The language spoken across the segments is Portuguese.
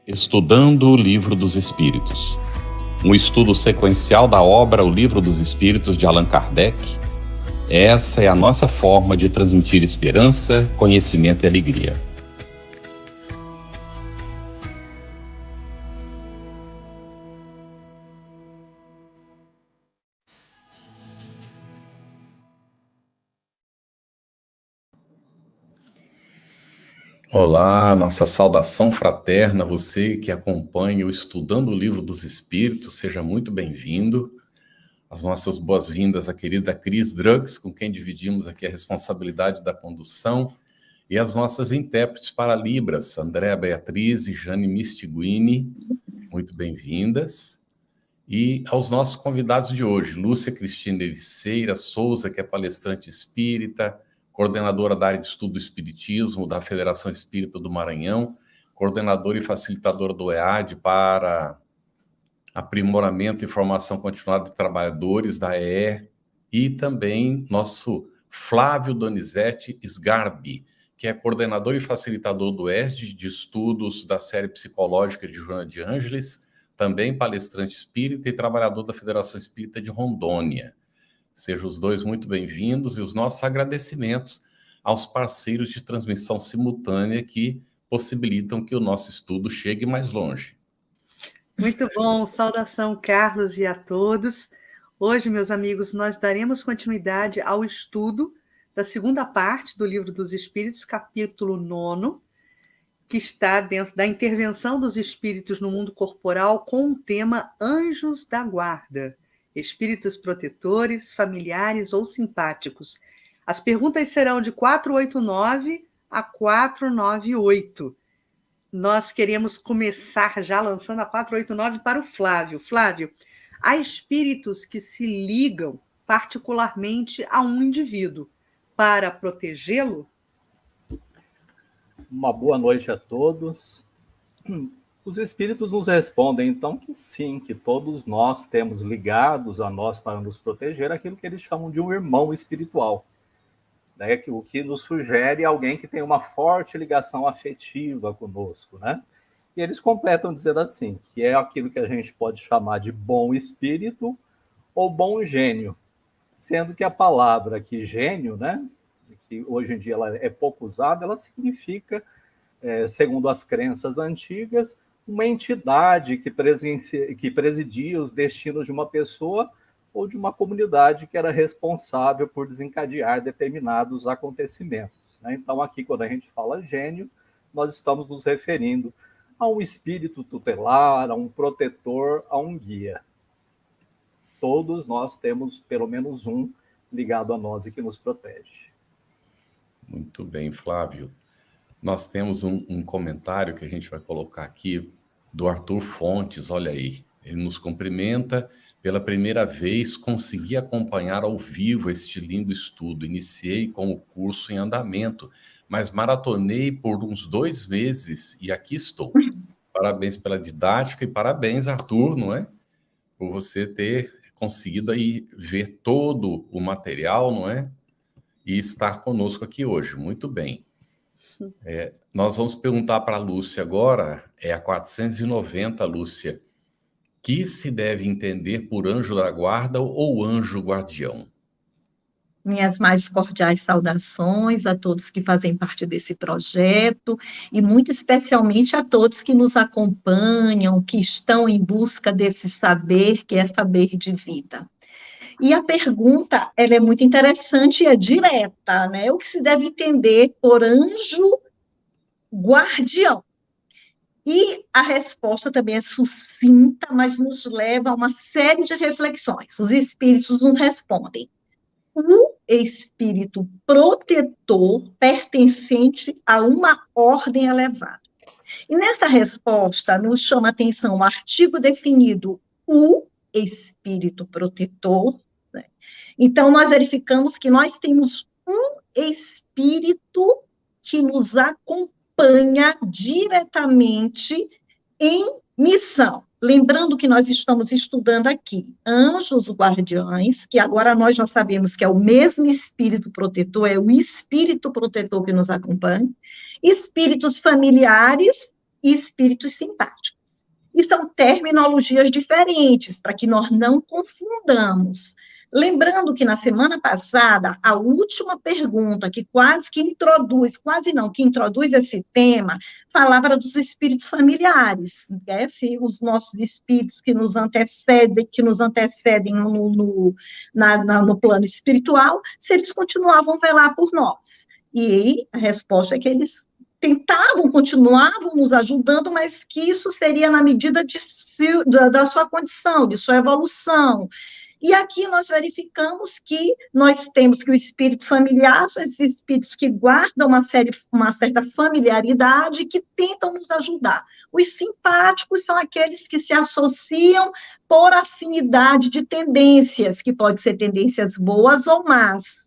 Estudando o Livro dos Espíritos. Um estudo sequencial da obra O Livro dos Espíritos de Allan Kardec. Essa é a nossa forma de transmitir esperança, conhecimento e alegria. Olá, nossa saudação fraterna, você que acompanha o Estudando o Livro dos Espíritos, seja muito bem-vindo. As nossas boas-vindas à querida Cris Drugs, com quem dividimos aqui a responsabilidade da condução, e as nossas intérpretes para Libras, Andréa Beatriz e Jane Mistiguini, muito bem-vindas. E aos nossos convidados de hoje, Lúcia Cristina Ericeira Souza, que é palestrante espírita, coordenadora da área de estudo do Espiritismo da Federação Espírita do Maranhão, coordenadora e facilitadora do EAD para aprimoramento e formação continuada de trabalhadores da EE, e também nosso Flávio Donizete Sgarbi, que é coordenador e facilitador do ESD de estudos da série psicológica de Joana de Ângeles, também palestrante espírita e trabalhador da Federação Espírita de Rondônia. Sejam os dois muito bem-vindos e os nossos agradecimentos aos parceiros de transmissão simultânea que possibilitam que o nosso estudo chegue mais longe. Muito bom, saudação Carlos e a todos. Hoje, meus amigos, nós daremos continuidade ao estudo da segunda parte do Livro dos Espíritos, capítulo 9, que está dentro da intervenção dos espíritos no mundo corporal com o tema Anjos da Guarda, espíritos protetores, familiares ou simpáticos. As perguntas serão de 489 a 498. Nós queremos começar já lançando a 489 para o Flávio. Flávio, há espíritos que se ligam particularmente a um indivíduo para protegê-lo? Uma boa noite a todos. Os espíritos nos respondem, então, que sim, que todos nós temos ligados a nós para nos proteger aquilo que eles chamam de um irmão espiritual. O que nos sugere alguém que tem uma forte ligação afetiva conosco, né? E eles completam dizendo assim, que é aquilo que a gente pode chamar de bom espírito ou bom gênio, sendo que a palavra aqui, gênio, né, que hoje em dia ela é pouco usada, ela significa, segundo as crenças antigas, uma entidade que presidia os destinos de uma pessoa ou de uma comunidade que era responsável por desencadear determinados acontecimentos, né? Então, aqui, quando a gente fala gênio, nós estamos nos referindo a um espírito tutelar, a um protetor, a um guia. Todos nós temos pelo menos um ligado a nós e que nos protege. Muito bem, Flávio. Nós temos um comentário que a gente vai colocar aqui do Arthur Fontes, olha aí. Ele nos cumprimenta. Pela primeira vez, consegui acompanhar ao vivo este lindo estudo. Iniciei com o curso em andamento, mas maratonei por uns 2 meses e aqui estou. Parabéns pela didática e parabéns, Arthur, não é? Por você ter conseguido aí ver todo o material, não é? E estar conosco aqui hoje. Muito bem. Nós vamos perguntar para a Lúcia agora, é a 490, Lúcia. Que se deve entender por anjo da guarda ou anjo guardião? Minhas mais cordiais saudações a todos que fazem parte desse projeto e muito especialmente a todos que nos acompanham, que estão em busca desse saber, que é saber de vida. E a pergunta, ela é muito interessante e é direta, né? O que se deve entender por anjo guardião? E a resposta também é sucinta, mas nos leva a uma série de reflexões. Os espíritos nos respondem. O espírito protetor pertencente a uma ordem elevada. E nessa resposta nos chama a atenção o artigo definido, o espírito protetor, né? Então, nós verificamos que nós temos um espírito que nos acompanha diretamente em missão. Lembrando que nós estamos estudando aqui anjos guardiães, que agora nós já sabemos que é o mesmo espírito protetor, é o espírito protetor que nos acompanha, espíritos familiares e espíritos simpáticos. E são terminologias diferentes, para que nós não confundamos. Lembrando que na semana passada, a última pergunta que que introduz esse tema, falava dos espíritos familiares, né? Se os nossos espíritos que nos antecedem no plano espiritual, se eles continuavam a velar por nós. E a resposta é que eles continuavam nos ajudando, mas que isso seria na medida da sua condição, de sua evolução. E aqui nós verificamos que nós temos que o espírito familiar são esses espíritos que guardam uma certa familiaridade, que tentam nos ajudar. Os simpáticos são aqueles que se associam por afinidade de tendências, que pode ser tendências boas ou más.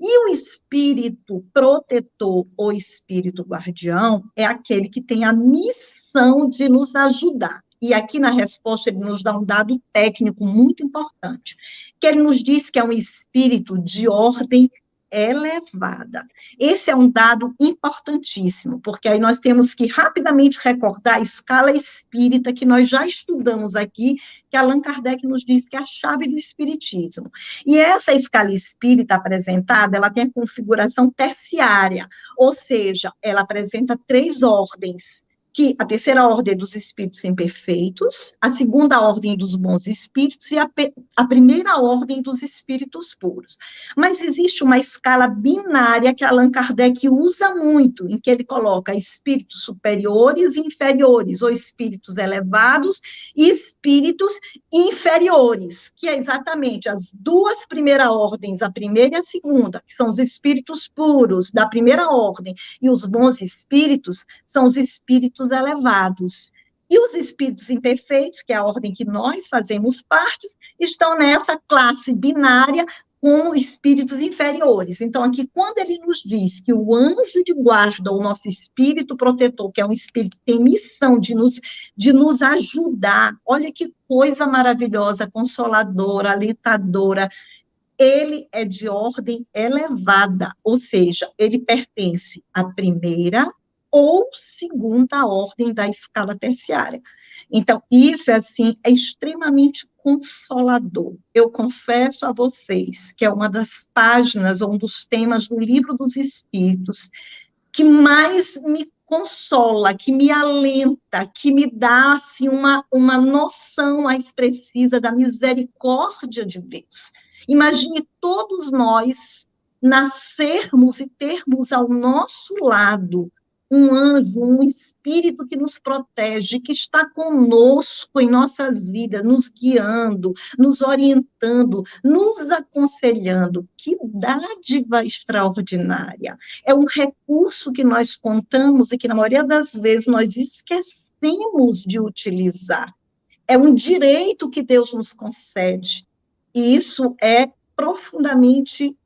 E o espírito protetor ou espírito guardião é aquele que tem a missão de nos ajudar. E aqui na resposta ele nos dá um dado técnico muito importante, que ele nos diz que é um espírito de ordem elevada. Esse é um dado importantíssimo, porque aí nós temos que rapidamente recordar a escala espírita que nós já estudamos aqui, que Allan Kardec nos diz que é a chave do espiritismo. E essa escala espírita apresentada, ela tem a configuração terciária, ou seja, ela apresenta 3 ordens, que a terceira ordem dos espíritos imperfeitos, a segunda ordem dos bons espíritos e a primeira ordem dos espíritos puros. Mas existe uma escala binária que Allan Kardec usa muito, em que ele coloca espíritos superiores e inferiores, ou espíritos elevados e espíritos inferiores, que é exatamente as 2 primeiras ordens, a primeira e a segunda, que são os espíritos puros da primeira ordem, e os bons espíritos são os espíritos elevados. E os espíritos imperfeitos, que é a ordem que nós fazemos parte, estão nessa classe binária com espíritos inferiores. Então, aqui, quando ele nos diz que o anjo de guarda, o nosso espírito protetor, que é um espírito que tem missão de nos ajudar, olha que coisa maravilhosa, consoladora, alentadora, ele é de ordem elevada, ou seja, ele pertence à primeira ou segunda ordem da escala terciária. Então, isso, assim, é extremamente consolador. Eu confesso a vocês que é uma das páginas, ou um dos temas do Livro dos Espíritos, que mais me consola, que me alenta, que me dá, assim, uma noção mais precisa da misericórdia de Deus. Imagine todos nós nascermos e termos ao nosso lado um anjo, um espírito que nos protege, que está conosco em nossas vidas, nos guiando, nos orientando, nos aconselhando. Que dádiva extraordinária! É um recurso que nós contamos e que, na maioria das vezes, nós esquecemos de utilizar. É um direito que Deus nos concede. E isso é profundamente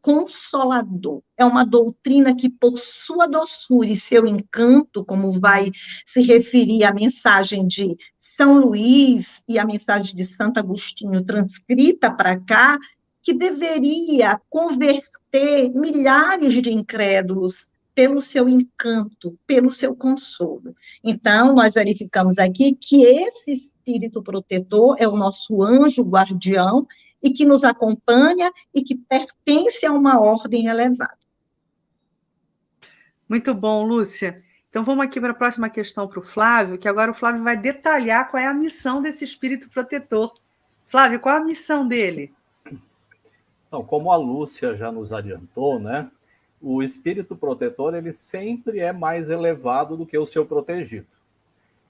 consolador. É uma doutrina que, por sua doçura e seu encanto, como vai se referir à mensagem de São Luís e a mensagem de Santo Agostinho transcrita para cá, que deveria converter milhares de incrédulos pelo seu encanto, pelo seu consolo. Então, nós verificamos aqui que esse espírito protetor é o nosso anjo guardião, e que nos acompanha e que pertence a uma ordem elevada. Muito bom, Lúcia. Então, vamos aqui para a próxima questão para o Flávio, que agora o Flávio vai detalhar qual é a missão desse espírito protetor. Flávio, qual é a missão dele? Então, como a Lúcia já nos adiantou, né, o espírito protetor, ele sempre é mais elevado do que o seu protegido.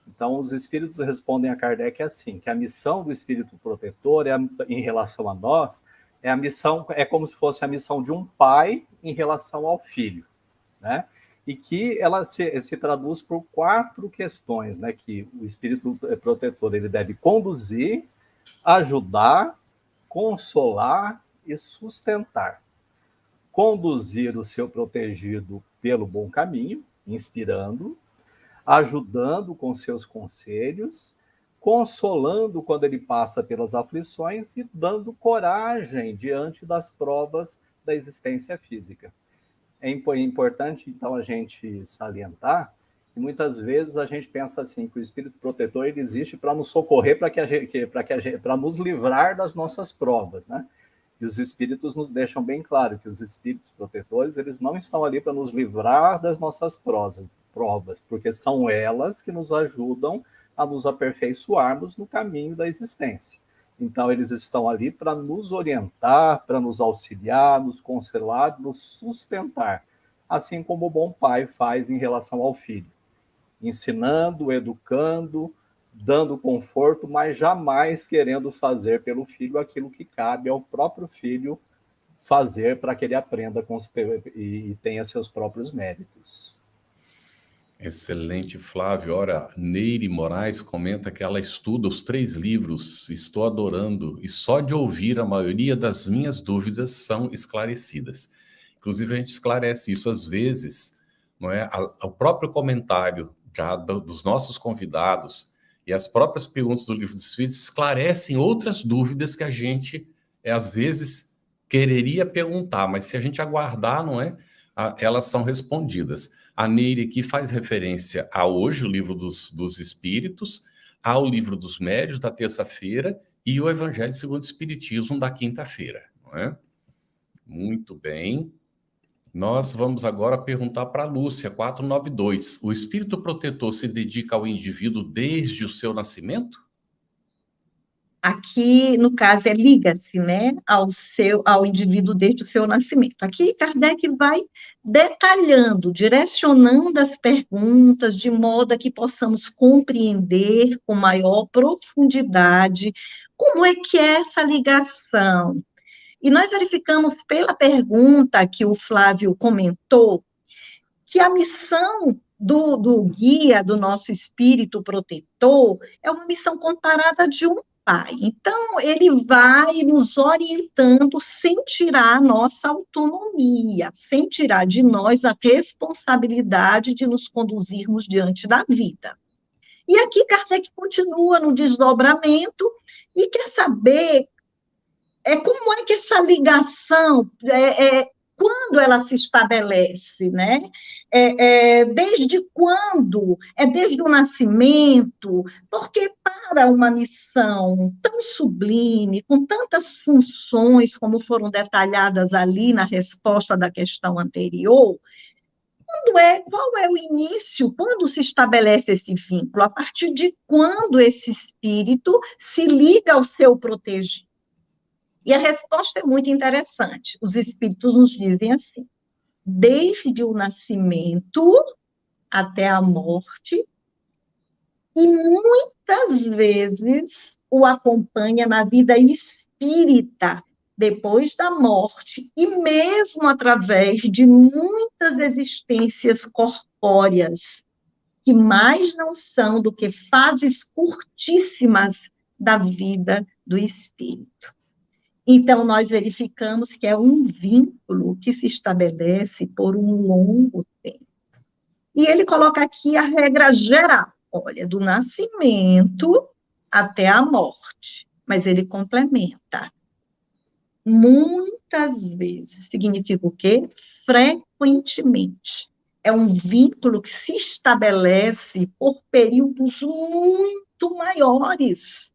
Então, os espíritos respondem a Kardec assim, que a missão do espírito protetor, em relação a nós, é como se fosse a missão de um pai em relação ao filho, né? E que ela se traduz por 4 questões, né? Que o espírito protetor ele deve conduzir, ajudar, consolar e sustentar. Conduzir o seu protegido pelo bom caminho, inspirando, ajudando com seus conselhos, consolando quando ele passa pelas aflições e dando coragem diante das provas da existência física. É importante, então, a gente salientar E muitas vezes a gente pensa assim, que o espírito protetor ele existe para nos socorrer, para nos livrar das nossas provas, né? E os espíritos nos deixam bem claro que os espíritos protetores, eles não estão ali para nos livrar das nossas provas, porque são elas que nos ajudam a nos aperfeiçoarmos no caminho da existência. Então, eles estão ali para nos orientar, para nos auxiliar, nos consolar, nos sustentar, assim como o bom pai faz em relação ao filho, ensinando, educando, dando conforto, mas jamais querendo fazer pelo filho aquilo que cabe ao próprio filho fazer para que ele aprenda e tenha seus próprios méritos. Excelente, Flávio. Ora, Neire Moraes comenta que ela estuda os 3 livros, estou adorando, e só de ouvir a maioria das minhas dúvidas são esclarecidas. Inclusive, a gente esclarece isso às vezes, não é? O próprio comentário já dos nossos convidados e as próprias perguntas do Livro dos Espíritos esclarecem outras dúvidas que a gente, às vezes, quereria perguntar, mas se a gente aguardar, não é? Elas são respondidas. A Neire aqui faz referência a hoje, o Livro dos Espíritos, ao Livro dos Médiuns, da terça-feira, e o Evangelho segundo o Espiritismo, da quinta-feira, não é? Muito bem. Nós vamos agora perguntar para a Lúcia, 492. O espírito protetor se dedica ao indivíduo desde o seu Aqui, no caso, liga-se, né, ao indivíduo desde o seu nascimento. Aqui, Kardec vai detalhando, direcionando as perguntas, de modo a que possamos compreender com maior profundidade como é que é essa ligação. E nós verificamos pela pergunta que o Flávio comentou, que a missão do guia, do nosso espírito protetor, é uma missão comparada de um pai. Então, ele vai nos orientando sem tirar a nossa autonomia, sem tirar de nós a responsabilidade de nos conduzirmos diante da vida. E aqui Kardec continua no desdobramento e quer saber como é que essa ligação, quando ela se estabelece, né? Desde quando? Desde o nascimento? Porque para uma missão tão sublime, com tantas funções, como foram detalhadas ali na resposta da questão anterior, qual é o início? Quando se estabelece esse vínculo? A partir de quando esse espírito se liga ao seu protegido? E a resposta é muito interessante. Os espíritos nos dizem assim: desde o nascimento até a morte, e muitas vezes o acompanha na vida espírita, depois da morte, e mesmo através de muitas existências corpóreas, que mais não são do que fases curtíssimas da vida do espírito. Então, nós verificamos que é um vínculo que se estabelece por um longo tempo. E ele coloca aqui a regra geral, olha, do nascimento até a morte. Mas ele complementa. Muitas vezes, significa o quê? Frequentemente. É um vínculo que se estabelece por períodos muito maiores.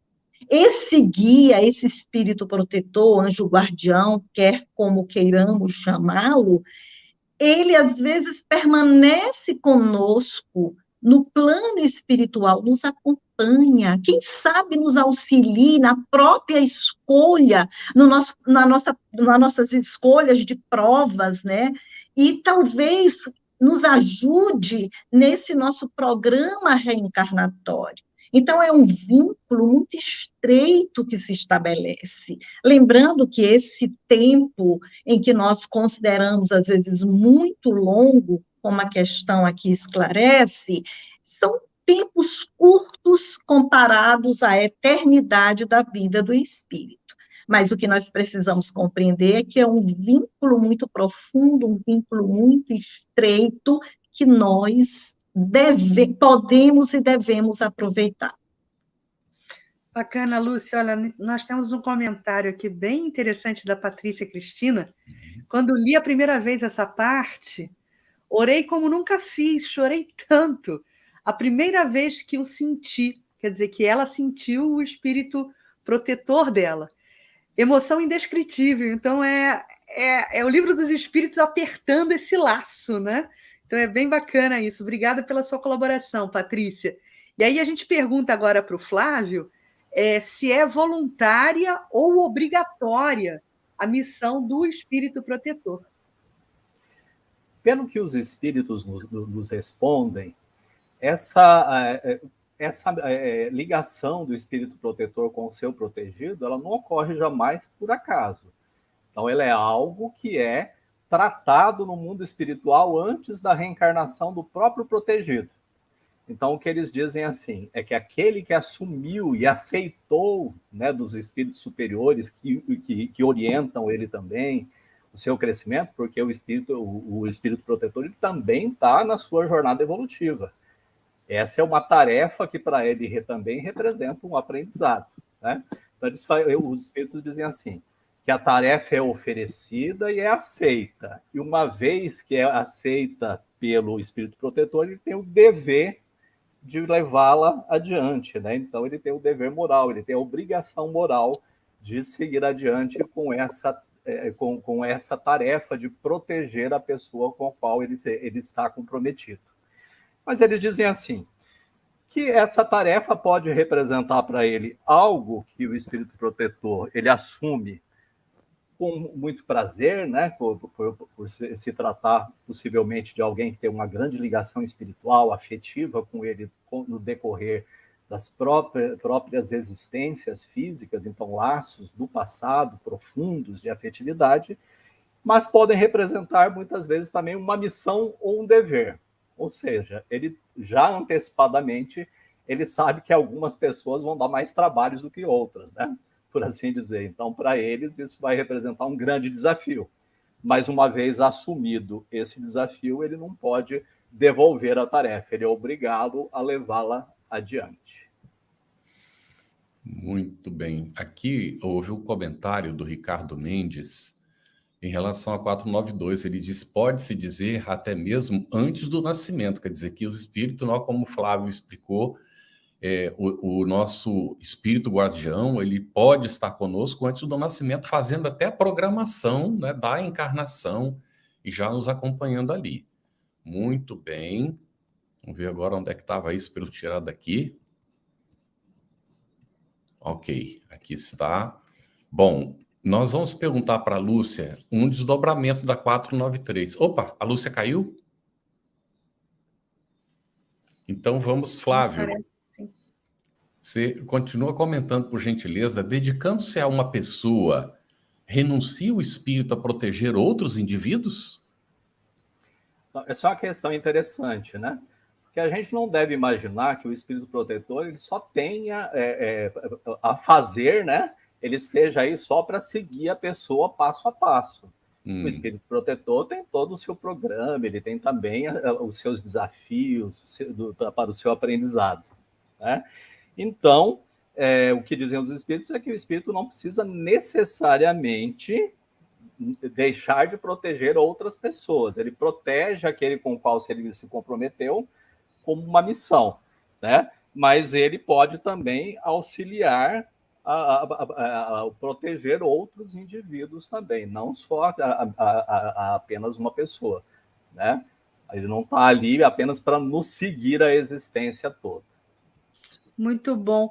Esse guia, esse espírito protetor, anjo guardião, quer como queiramos chamá-lo, ele às vezes permanece conosco no plano espiritual, nos acompanha, quem sabe nos auxilie na própria escolha, nas nossas escolhas de provas, né? E talvez nos ajude nesse nosso programa reencarnatório. Então, é um vínculo muito estreito que se estabelece. Lembrando que esse tempo em que nós consideramos, às vezes, muito longo, como a questão aqui esclarece, são tempos curtos comparados à eternidade da vida do espírito. Mas o que nós precisamos compreender é que é um vínculo muito profundo, um vínculo muito estreito, que nós podemos e devemos aproveitar. Bacana, Lúcia. Olha, nós temos um comentário aqui bem interessante da Patrícia Cristina. Quando li a primeira vez essa parte, Orei como nunca fiz, chorei tanto. A primeira vez que eu senti, quer dizer, que ela sentiu o espírito protetor dela. Emoção indescritível. Então, é o livro dos espíritos apertando esse laço, né? Então, é bem bacana isso. Obrigada pela sua colaboração, Patrícia. E aí, a gente pergunta agora para o Flávio se é voluntária ou obrigatória a missão do espírito protetor. Pelo que os espíritos nos respondem, essa ligação do espírito protetor com o seu protegido, ela não ocorre jamais por acaso. Então, ela é algo que é tratado no mundo espiritual antes da reencarnação do próprio protegido. Então, o que eles dizem assim, é que aquele que assumiu e aceitou, né, dos espíritos superiores que orientam ele também, o seu crescimento, porque o espírito protetor ele também está na sua jornada evolutiva. Essa é uma tarefa que para ele também representa um aprendizado, né? Então, os espíritos dizem assim, que a tarefa é oferecida e é aceita. E uma vez que é aceita pelo espírito protetor, ele tem o dever de levá-la adiante, né? Então, ele tem o dever moral, ele tem a obrigação moral de seguir adiante com essa tarefa de proteger a pessoa com a qual ele está comprometido. Mas eles dizem assim, que essa tarefa pode representar para ele algo que o espírito protetor ele assume com muito prazer, né? por se tratar possivelmente de alguém que tem uma grande ligação espiritual, afetiva com ele no decorrer das próprias existências físicas, então laços do passado profundos de afetividade, mas podem representar muitas vezes também uma missão ou um dever. Ou seja, ele já antecipadamente ele sabe que algumas pessoas vão dar mais trabalhos do que outras, né? Por assim dizer. Então, para eles, isso vai representar um grande desafio. Mas, uma vez assumido esse desafio, ele não pode devolver a tarefa, ele é obrigado a levá-la adiante. Muito bem. Aqui houve um comentário do Ricardo Mendes em relação a 492. Ele diz, pode-se dizer até mesmo antes do nascimento, quer dizer que os espíritos, como o Flávio explicou, o nosso espírito guardião, ele pode estar conosco antes do nascimento, fazendo até a programação, né, da encarnação e já nos acompanhando ali. Muito bem. Vamos ver agora onde é que estava isso para eu tirar daqui. Ok, aqui está. Bom, nós vamos perguntar para a Lúcia um desdobramento da 493. Opa, a Lúcia caiu? Então vamos, Flávio. Você continua comentando, por gentileza, dedicando-se a uma pessoa, renuncia o espírito a proteger outros indivíduos? Essa é uma questão interessante, né? Porque a gente não deve imaginar que o espírito protetor ele só tenha a fazer, né? Ele esteja aí só para seguir a pessoa passo a passo. O espírito protetor tem todo o seu programa, ele tem também os seus desafios para o seu aprendizado, né? Então, o que dizem os espíritos é que o espírito não precisa necessariamente deixar de proteger outras pessoas. Ele protege aquele com o qual ele se comprometeu como uma missão, né? Mas ele pode também auxiliar a proteger outros indivíduos também, não só apenas uma pessoa, né? Ele não está ali apenas para nos seguir a existência toda. Muito bom.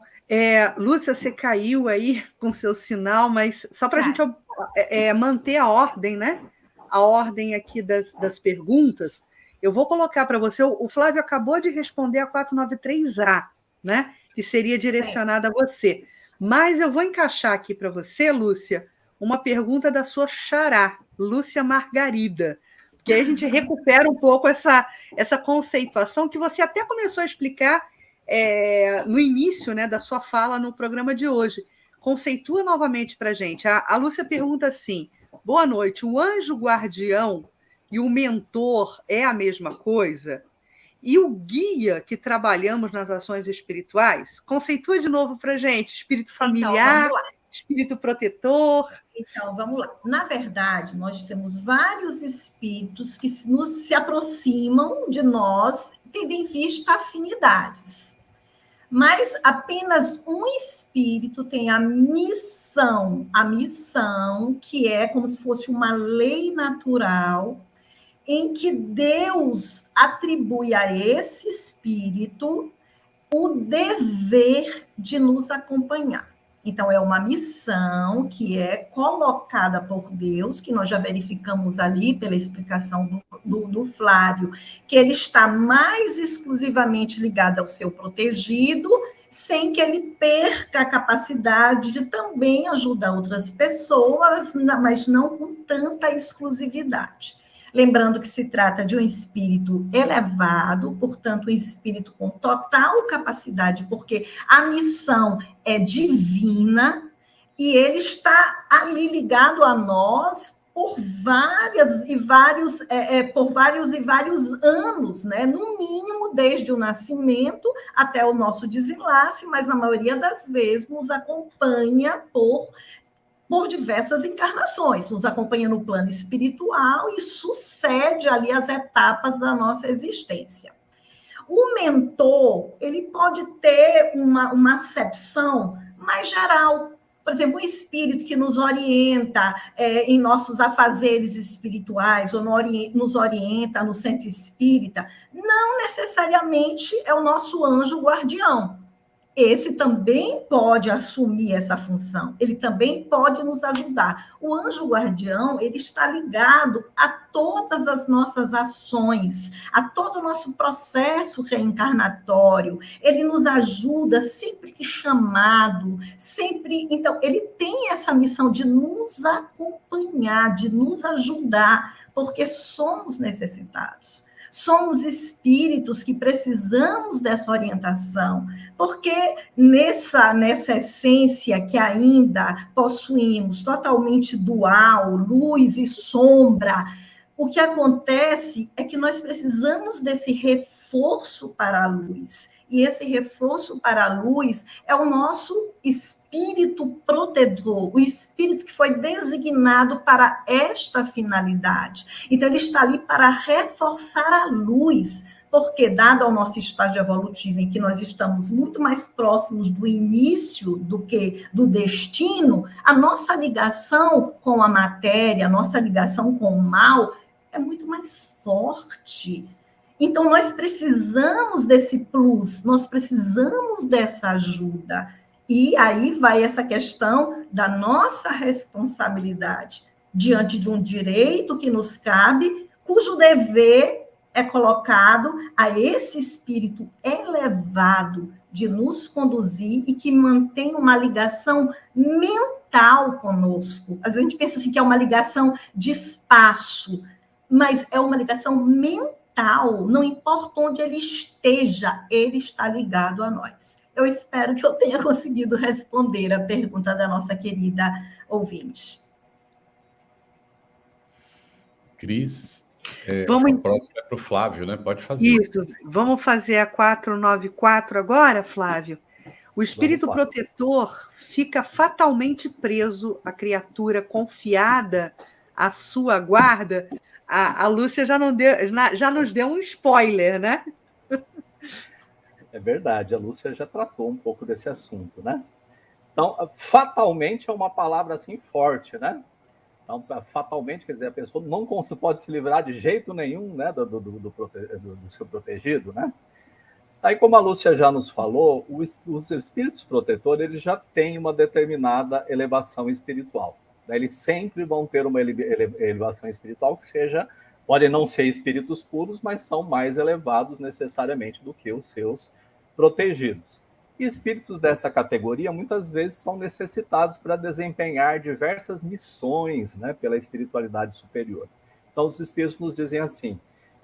Lúcia, você caiu aí com seu sinal, mas só para a gente manter a ordem, né? A ordem aqui das perguntas, eu vou colocar para você. O Flávio acabou de responder a 493A, né? Que seria direcionada a você. Mas eu vou encaixar aqui para você, Lúcia, uma pergunta da sua xará, Lúcia Margarida. Porque aí a gente recupera um pouco essa conceituação que você até começou a explicar no início, né, da sua fala no programa de hoje. Conceitua novamente para a gente. A Lúcia pergunta assim, boa noite, o anjo guardião e o mentor é a mesma coisa? E o guia que trabalhamos nas ações espirituais? Conceitua de novo para a gente, espírito familiar, espírito protetor? Então, vamos lá. Na verdade, nós temos vários espíritos que se aproximam de nós, tendo em vista afinidades. Mas apenas um espírito tem a missão que é como se fosse uma lei natural, em que Deus atribui a esse espírito o dever de nos acompanhar. Então, é uma missão que é colocada por Deus, que nós já verificamos ali pela explicação do Flávio, que ele está mais exclusivamente ligado ao seu protegido, sem que ele perca a capacidade de também ajudar outras pessoas, mas não com tanta exclusividade. Lembrando que se trata de um espírito elevado, portanto, um espírito com total capacidade, porque a missão é divina e ele está ali ligado a nós por vários e vários anos, né? No mínimo, desde o nascimento até o nosso desenlace, mas na maioria das vezes nos acompanha por diversas encarnações, nos acompanha no plano espiritual e sucede ali as etapas da nossa existência. O mentor, ele pode ter uma acepção mais geral. Por exemplo, um espírito que nos orienta em nossos afazeres espirituais, ou nos orienta no centro espírita, não necessariamente é o nosso anjo guardião. Esse também pode assumir essa função, ele também pode nos ajudar. O anjo guardião, ele está ligado a todas as nossas ações, a todo o nosso processo reencarnatório, ele nos ajuda sempre que chamado, sempre. Então, ele tem essa missão de nos acompanhar, de nos ajudar, porque somos necessitados. Somos espíritos que precisamos dessa orientação, porque nessa essência que ainda possuímos, totalmente dual, luz e sombra, o que acontece é que nós precisamos desse reforço para a luz. E esse reforço para a luz é o nosso espírito protetor, o espírito que foi designado para esta finalidade. Então, ele está ali para reforçar a luz, porque, dado ao nosso estágio evolutivo, em que nós estamos muito mais próximos do início do que do destino, a nossa ligação com a matéria, a nossa ligação com o mal é muito mais forte. Então, nós precisamos desse plus, nós precisamos dessa ajuda. E aí vai essa questão da nossa responsabilidade diante de um direito que nos cabe, cujo dever é colocado a esse espírito elevado de nos conduzir e que mantém uma ligação mental conosco. Às vezes a gente pensa assim que é uma ligação de espaço, mas é uma ligação mental. Não importa onde ele esteja, ele está ligado a nós. Eu espero que eu tenha conseguido responder a pergunta da nossa querida ouvinte. Cris, Vamos... a próxima é para o Flávio, né? Pode fazer. Isso, vamos fazer a 494 agora, Flávio? O espírito protetor fica fatalmente preso à criatura confiada à sua guarda. A Lúcia já nos deu um spoiler, né? É verdade, a Lúcia já tratou um pouco desse assunto, né? Então, fatalmente é uma palavra assim forte, né? Então, fatalmente, quer dizer, a pessoa não pode se livrar de jeito nenhum, né, do seu protegido, né? Aí, como a Lúcia já nos falou, os espíritos protetores, eles já têm uma determinada elevação espiritual. Eles sempre vão ter uma elevação espiritual que podem não ser espíritos puros, mas são mais elevados necessariamente do que os seus protegidos. E espíritos dessa categoria muitas vezes são necessitados para desempenhar diversas missões, né, pela espiritualidade superior. Então, os espíritos nos dizem assim,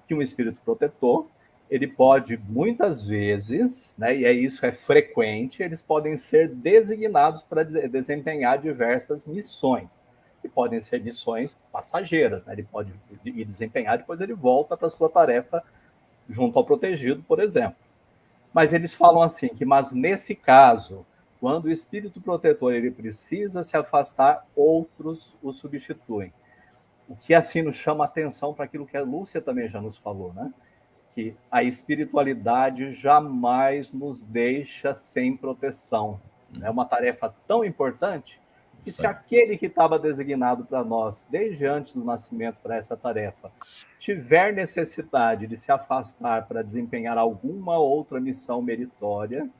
que um espírito protetor, ele pode muitas vezes, né, e isso é frequente, eles podem ser designados para desempenhar diversas missões, que podem ser missões passageiras, né, ele pode ir desempenhar, depois ele volta para a sua tarefa junto ao protegido, por exemplo. Mas eles falam assim, mas nesse caso, Quando o espírito protetor ele precisa se afastar, outros o substituem. O que assim nos chama atenção para aquilo que a Lúcia também já nos falou, né? Que a espiritualidade jamais nos deixa sem proteção. É uma tarefa tão importante que se aquele que estava designado para nós, desde antes do nascimento para essa tarefa, tiver necessidade de se afastar para desempenhar alguma outra missão meritória,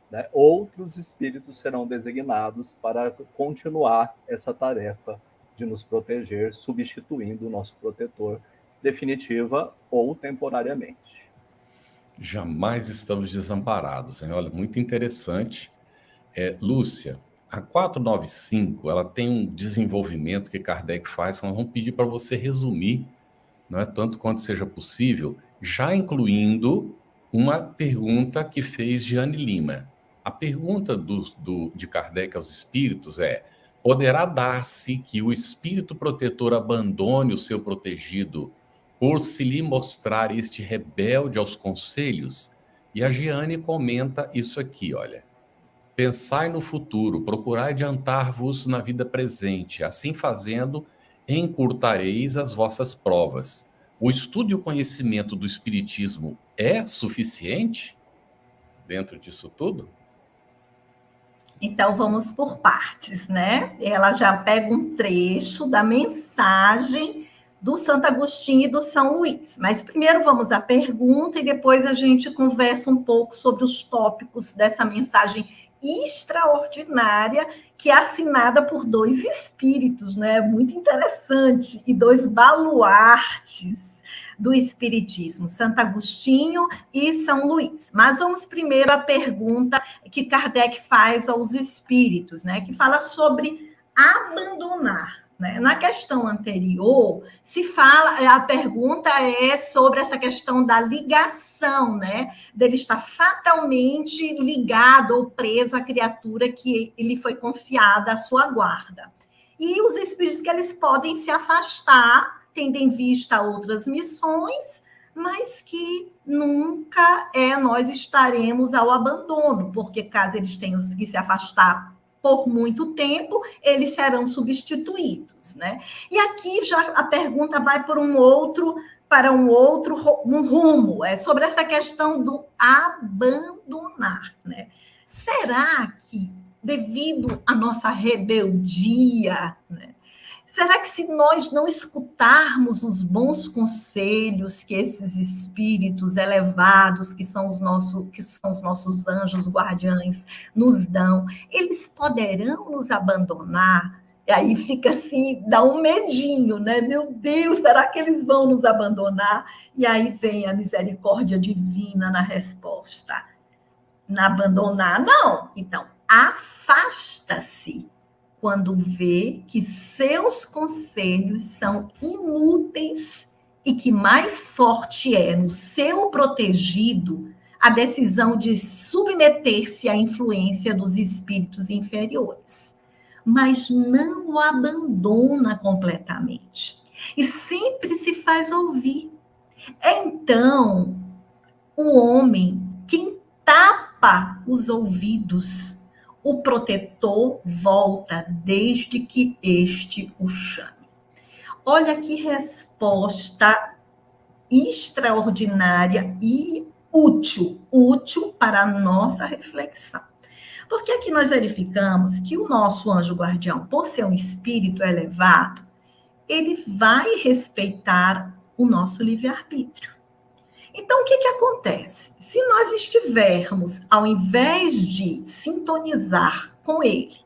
né, outros espíritos serão designados para continuar essa tarefa de nos proteger, substituindo o nosso protetor definitiva ou temporariamente. Jamais estamos desamparados, hein? Olha, muito interessante. Lúcia, a 495, ela tem um desenvolvimento que Kardec faz, nós vamos pedir para você resumir, não é tanto quanto seja possível, já incluindo uma pergunta que fez Jeane Lima. A pergunta de Kardec aos espíritos é: poderá dar-se que o espírito protetor abandone o seu protegido por se lhe mostrar este rebelde aos conselhos? E a Jeane comenta isso aqui, olha. Pensai no futuro, procurai adiantar-vos na vida presente. Assim fazendo, encurtareis as vossas provas. O estudo e o conhecimento do Espiritismo é suficiente dentro disso tudo? Então, vamos por partes, né? Ela já pega um trecho da mensagem do Santo Agostinho e do São Luís. Mas primeiro vamos à pergunta e depois a gente conversa um pouco sobre os tópicos dessa mensagem extraordinária, que é assinada por 2 espíritos, né? Muito interessante, e 2 baluartes do espiritismo, Santo Agostinho e São Luís. Mas vamos primeiro à pergunta que Kardec faz aos espíritos, né? Que fala sobre abandonar. Na questão anterior, se fala, a pergunta é sobre essa questão da ligação, né? Dele estar fatalmente ligado ou preso à criatura que lhe foi confiada à sua guarda. E os espíritos que eles podem se afastar, tendo em vista outras missões, mas que nunca nós estaremos ao abandono, porque caso eles tenham que se afastar por muito tempo, eles serão substituídos, né? E aqui já a pergunta vai para um outro rumo, sobre essa questão do abandonar, né? Será que, devido à nossa rebeldia, né? Será que se nós não escutarmos os bons conselhos que esses espíritos elevados, que são os nossos anjos guardiães, nos dão, eles poderão nos abandonar? E aí fica assim, dá um medinho, né? Meu Deus, será que eles vão nos abandonar? E aí vem a misericórdia divina na resposta. Não abandonar, não. Então, afasta-se quando vê que seus conselhos são inúteis e que mais forte é no seu protegido a decisão de submeter-se à influência dos espíritos inferiores. Mas não o abandona completamente. E sempre se faz ouvir. Então, o homem, quem tapa os ouvidos, o protetor volta desde que este o chame. Olha que resposta extraordinária e útil para a nossa reflexão. Porque aqui nós verificamos que o nosso anjo guardião, por ser um espírito elevado, ele vai respeitar o nosso livre-arbítrio. Então, o que acontece? Se nós estivermos, ao invés de sintonizar com ele,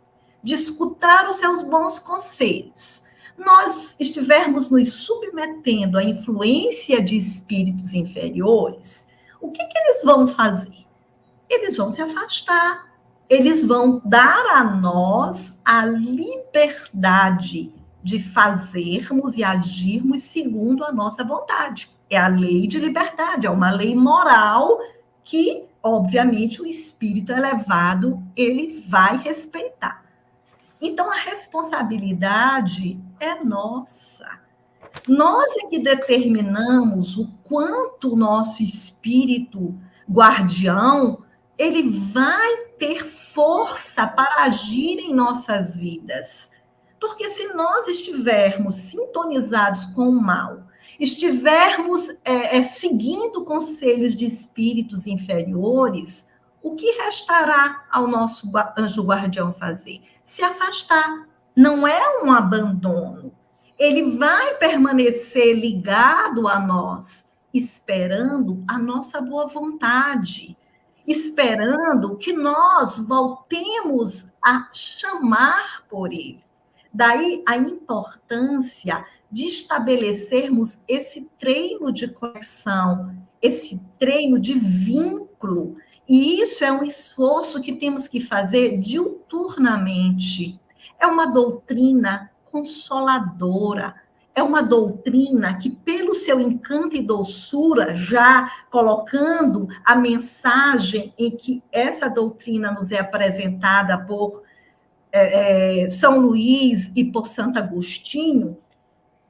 de escutar os seus bons conselhos, nós estivermos nos submetendo à influência de espíritos inferiores, o que eles vão fazer? Eles vão se afastar, eles vão dar a nós a liberdade de fazermos e agirmos segundo a nossa vontade. É a lei de liberdade, é uma lei moral que, obviamente, o espírito elevado, ele vai respeitar. Então, a responsabilidade é nossa. Nós é que determinamos o quanto o nosso espírito guardião ele vai ter força para agir em nossas vidas. Porque se nós estivermos sintonizados com o mal, estivermos seguindo conselhos de espíritos inferiores, o que restará ao nosso anjo guardião fazer? Se afastar. Não é um abandono. Ele vai permanecer ligado a nós, esperando a nossa boa vontade, esperando que nós voltemos a chamar por ele. Daí a importância de estabelecermos esse treino de conexão, esse treino de vínculo. E isso é um esforço que temos que fazer diuturnamente. É uma doutrina consoladora, é uma doutrina que, pelo seu encanto e doçura, já colocando a mensagem em que essa doutrina nos é apresentada por São Luís e por Santo Agostinho,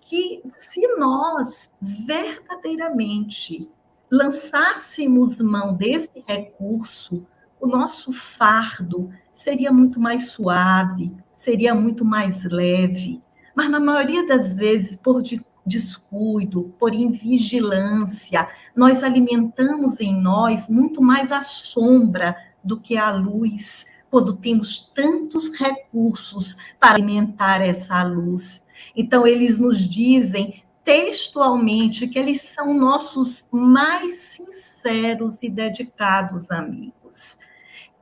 que se nós verdadeiramente lançássemos mão desse recurso, o nosso fardo seria muito mais suave, seria muito mais leve. Mas, na maioria das vezes, por descuido, por invigilância, nós alimentamos em nós muito mais a sombra do que a luz, quando temos tantos recursos para alimentar essa luz. Então, eles nos dizem textualmente que eles são nossos mais sinceros e dedicados amigos.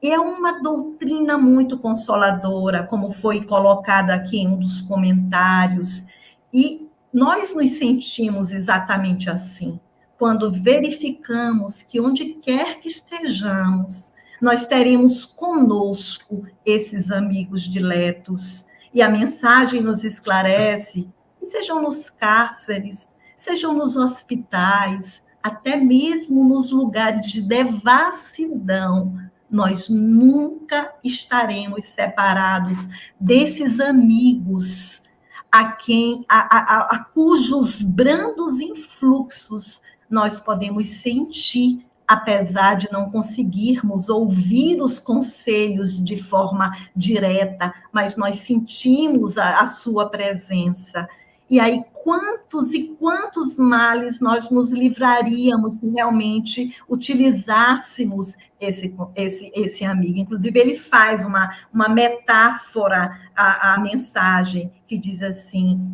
E é uma doutrina muito consoladora, como foi colocada aqui em um dos comentários, e nós nos sentimos exatamente assim, quando verificamos que onde quer que estejamos, nós teremos conosco esses amigos diletos, e a mensagem nos esclarece, que sejam nos cárceres, sejam nos hospitais, até mesmo nos lugares de devassidão, nós nunca estaremos separados desses amigos a cujos brandos influxos nós podemos sentir, apesar de não conseguirmos ouvir os conselhos de forma direta, mas nós sentimos a sua presença. E aí, quantos e quantos males nós nos livraríamos se realmente utilizássemos esse amigo. Inclusive, ele faz uma metáfora à mensagem, que diz assim,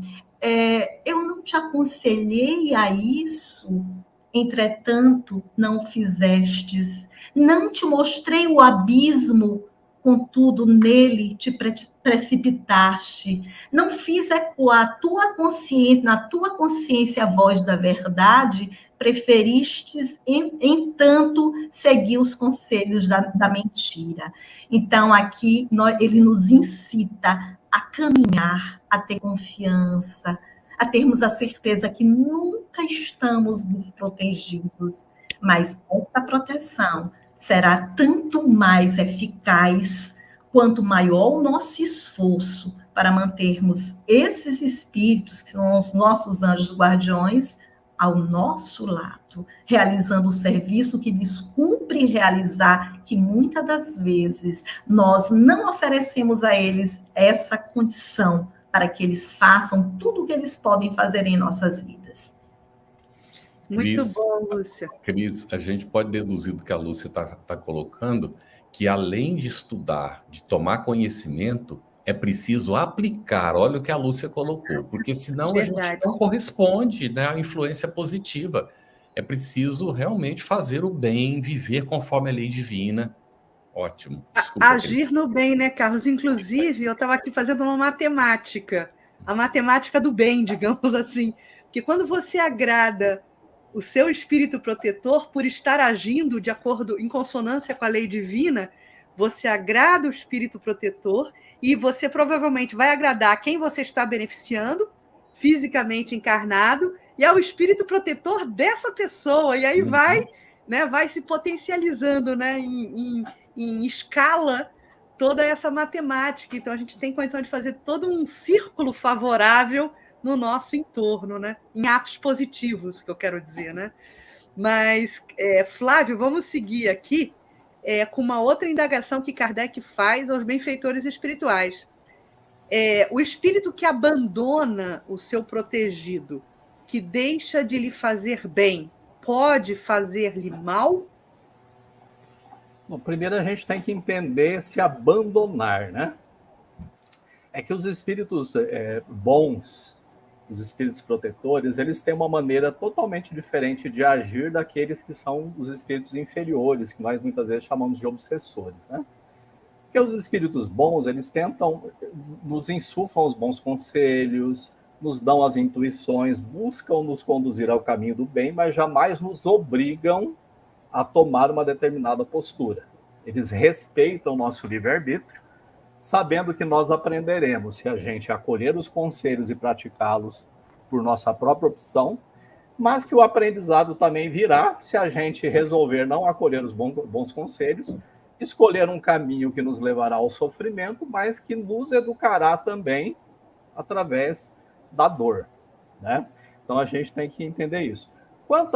eu não te aconselhei a isso, entretanto, não o fizestes. Não te mostrei o abismo, contudo, nele te precipitaste. Não fiz ecoar na tua consciência a voz da verdade, preferistes, entanto, seguir os conselhos da mentira. Então, aqui, ele nos incita a caminhar, a ter confiança, a termos a certeza que nunca estamos desprotegidos, mas essa proteção será tanto mais eficaz quanto maior o nosso esforço para mantermos esses espíritos, que são os nossos anjos guardiões, ao nosso lado, realizando o serviço que lhes cumpre realizar, que muitas das vezes nós não oferecemos a eles essa condição para que eles façam tudo o que eles podem fazer em nossas vidas. Muito bom, Lúcia. Cris, a gente pode deduzir do que a Lúcia está colocando, que além de estudar, de tomar conhecimento, é preciso aplicar. Olha o que a Lúcia colocou, porque senão Verdade. A gente não corresponde, né, à influência positiva. É preciso realmente fazer o bem, viver conforme a lei divina. Ótimo. Desculpa, agir Cris. No bem, né, Carlos? Inclusive, eu estava aqui fazendo uma matemática, a matemática do bem, digamos assim, que quando você agrada o seu espírito protetor, por estar agindo de acordo, em consonância com a lei divina, você agrada o espírito protetor e você provavelmente vai agradar quem você está beneficiando, fisicamente encarnado, e é o espírito protetor dessa pessoa, e aí vai se potencializando, né, em escala toda essa matemática. Então, a gente tem condição de fazer todo um círculo favorável no nosso entorno, né? Em atos positivos, que eu quero dizer, né? Mas, Flávio, vamos seguir aqui. com uma outra indagação que Kardec faz aos benfeitores espirituais. O espírito que abandona o seu protegido, que deixa de lhe fazer bem, pode fazer-lhe mal? Bom, primeiro a gente tem que entender se abandonar, né? É que os espíritos bons, os espíritos protetores, eles têm uma maneira totalmente diferente de agir daqueles que são os espíritos inferiores, que nós muitas vezes chamamos de obsessores, né? Porque os espíritos bons, eles tentam, nos insuflam os bons conselhos, nos dão as intuições, buscam nos conduzir ao caminho do bem, mas jamais nos obrigam a tomar uma determinada postura. Eles respeitam o nosso livre-arbítrio, sabendo que nós aprenderemos, se a gente acolher os conselhos e praticá-los por nossa própria opção, mas que o aprendizado também virá se a gente resolver não acolher os bons conselhos, escolher um caminho que nos levará ao sofrimento, mas que nos educará também através da dor, né? Então a gente tem que entender isso. Quanto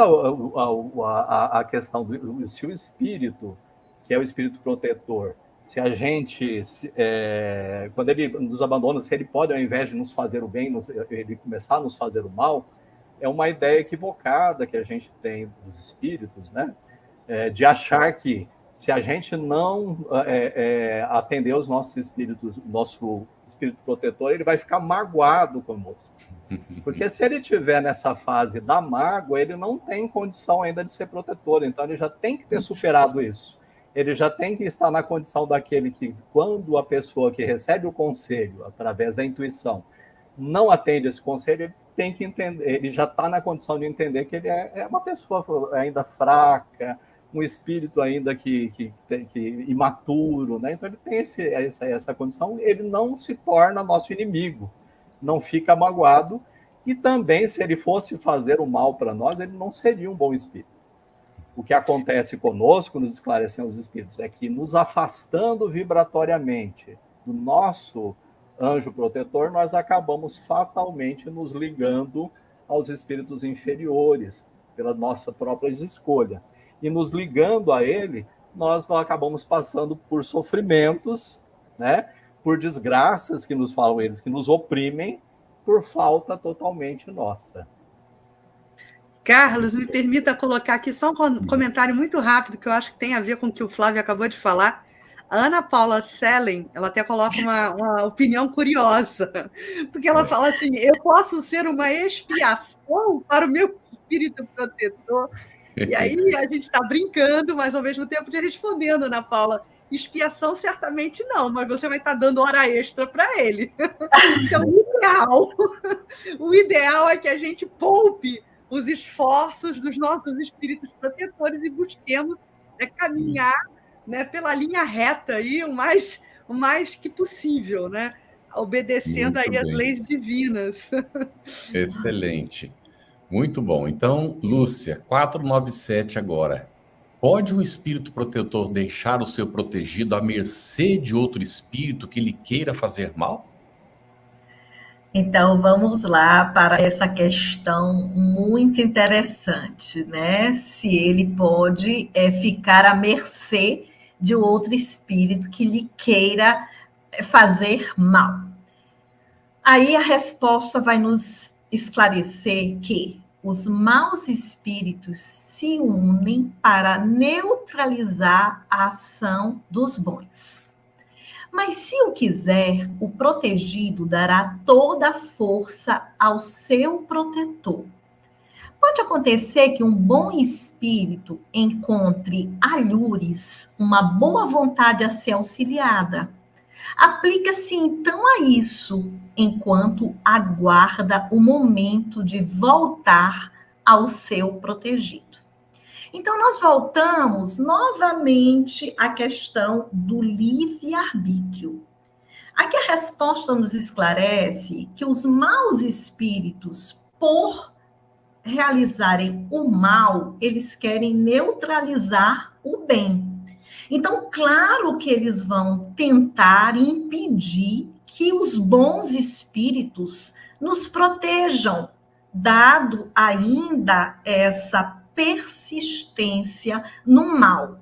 à questão do se o espírito, que é o espírito protetor, se a gente, quando ele nos abandona, se ele pode, ao invés de nos fazer o bem, ele começar a nos fazer o mal, é uma ideia equivocada que a gente tem dos espíritos, né? De achar que se a gente não atender os nossos espíritos, nosso espírito protetor, ele vai ficar magoado conosco. Porque se ele estiver nessa fase da mágoa, ele não tem condição ainda de ser protetor, então ele já tem que ter superado isso. Ele já tem que estar na condição daquele que, quando a pessoa que recebe o conselho, através da intuição, não atende esse conselho, ele tem que entender, ele já está na condição de entender que ele é uma pessoa ainda fraca, um espírito ainda que imaturo, né? Então ele tem essa condição, ele não se torna nosso inimigo, não fica magoado, e também, se ele fosse fazer o mal para nós, ele não seria um bom espírito. O que acontece conosco, nos esclarecendo os espíritos, é que nos afastando vibratoriamente do nosso anjo protetor, nós acabamos fatalmente nos ligando aos espíritos inferiores, pela nossa própria escolha. E nos ligando a ele, nós acabamos passando por sofrimentos, né? Por desgraças que nos falam eles, que nos oprimem, por falta totalmente nossa. Carlos, me permita colocar aqui só um comentário muito rápido, que eu acho que tem a ver com o que o Flávio acabou de falar. A Ana Paula Sellen, ela até coloca uma opinião curiosa, porque ela fala assim, eu posso ser uma expiação para o meu espírito protetor. E aí a gente está brincando, mas ao mesmo tempo respondendo, Ana Paula, expiação certamente não, mas você vai estar dando hora extra para ele. Então, o ideal é que a gente poupe os esforços dos nossos espíritos protetores e busquemos caminhar, né, pela linha reta aí, o mais que possível, né? Obedecendo aí as leis divinas. Excelente. Muito bom. Então, Lúcia, 497 agora. Pode um espírito protetor deixar o seu protegido à mercê de outro espírito que lhe queira fazer mal? Então, vamos lá para essa questão muito interessante, né? Se ele pode ficar à mercê de outro espírito que lhe queira fazer mal. Aí a resposta vai nos esclarecer que os maus espíritos se unem para neutralizar a ação dos bons. Mas se o quiser, o protegido dará toda a força ao seu protetor. Pode acontecer que um bom espírito encontre alhures, uma boa vontade a ser auxiliada. Aplica-se então a isso, enquanto aguarda o momento de voltar ao seu protegido. Então, nós voltamos novamente à questão do livre-arbítrio. Aqui a resposta nos esclarece que os maus espíritos, por realizarem o mal, eles querem neutralizar o bem. Então, claro que eles vão tentar impedir que os bons espíritos nos protejam, dado ainda essa persistência no mal.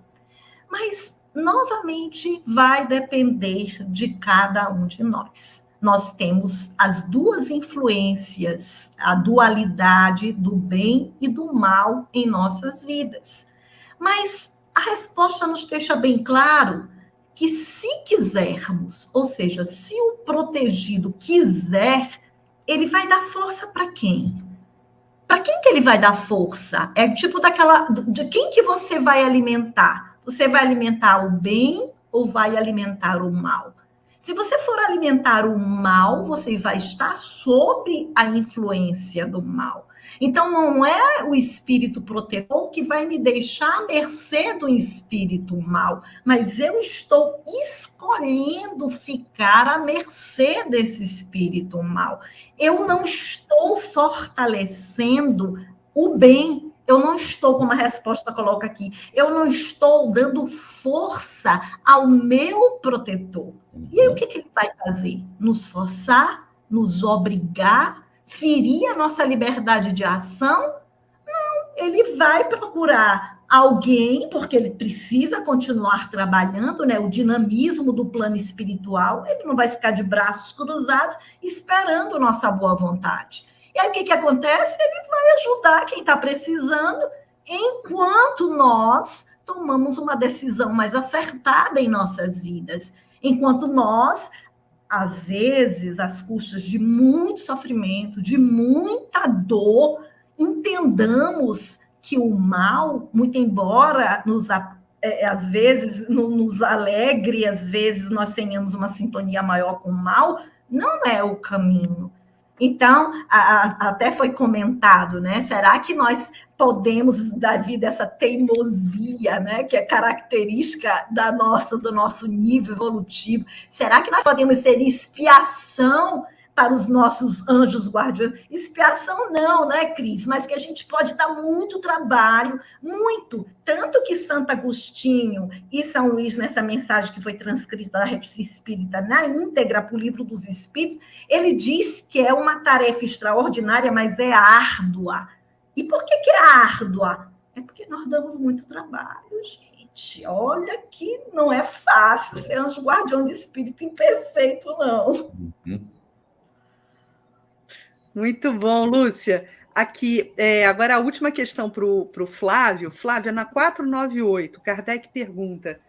Mas novamente vai depender de cada um de nós. Nós temos as duas influências, a dualidade do bem e do mal em nossas vidas. Mas a resposta nos deixa bem claro que se quisermos, ou seja, se o protegido quiser, ele vai dar força para quem? Para quem que ele vai dar força? É tipo de quem que você vai alimentar? Você vai alimentar o bem ou vai alimentar o mal? Se você for alimentar o mal, você vai estar sob a influência do mal. Então, não é o espírito protetor que vai me deixar à mercê do espírito mal, mas eu estou escolhendo ficar à mercê desse espírito mal. Eu não estou fortalecendo o bem. Eu não estou, como a resposta coloca aqui, eu não estou dando força ao meu protetor. E aí o que ele vai fazer? Nos forçar? Nos obrigar? Ferir a nossa liberdade de ação? Não, ele vai procurar alguém, porque ele precisa continuar trabalhando, né? O dinamismo do plano espiritual, ele não vai ficar de braços cruzados esperando nossa boa vontade. E aí o que acontece? Ele vai ajudar quem está precisando, enquanto nós tomamos uma decisão mais acertada em nossas vidas. Enquanto nós, às vezes, às custas de muito sofrimento, de muita dor, entendamos que o mal, muito embora às vezes nos alegre, às vezes nós tenhamos uma sintonia maior com o mal, não é o caminho. Então, até foi comentado, né? Será que nós podemos, devido a essa teimosia, né, que é característica do nosso nível evolutivo, será que nós podemos ser expiação para os nossos anjos guardiões? Expiação não, né, Cris? Mas que a gente pode dar muito trabalho, muito. Tanto que Santo Agostinho e São Luís, nessa mensagem que foi transcrita da Revista Espírita na íntegra para o Livro dos Espíritos, ele diz que é uma tarefa extraordinária, mas é árdua. E por que é árdua? É porque nós damos muito trabalho, gente. Olha que não é fácil ser anjo guardião de espírito imperfeito, não. Muito bom, Lúcia. Aqui, agora a última questão para o Flávio. Flávia, na 498, Kardec pergunta: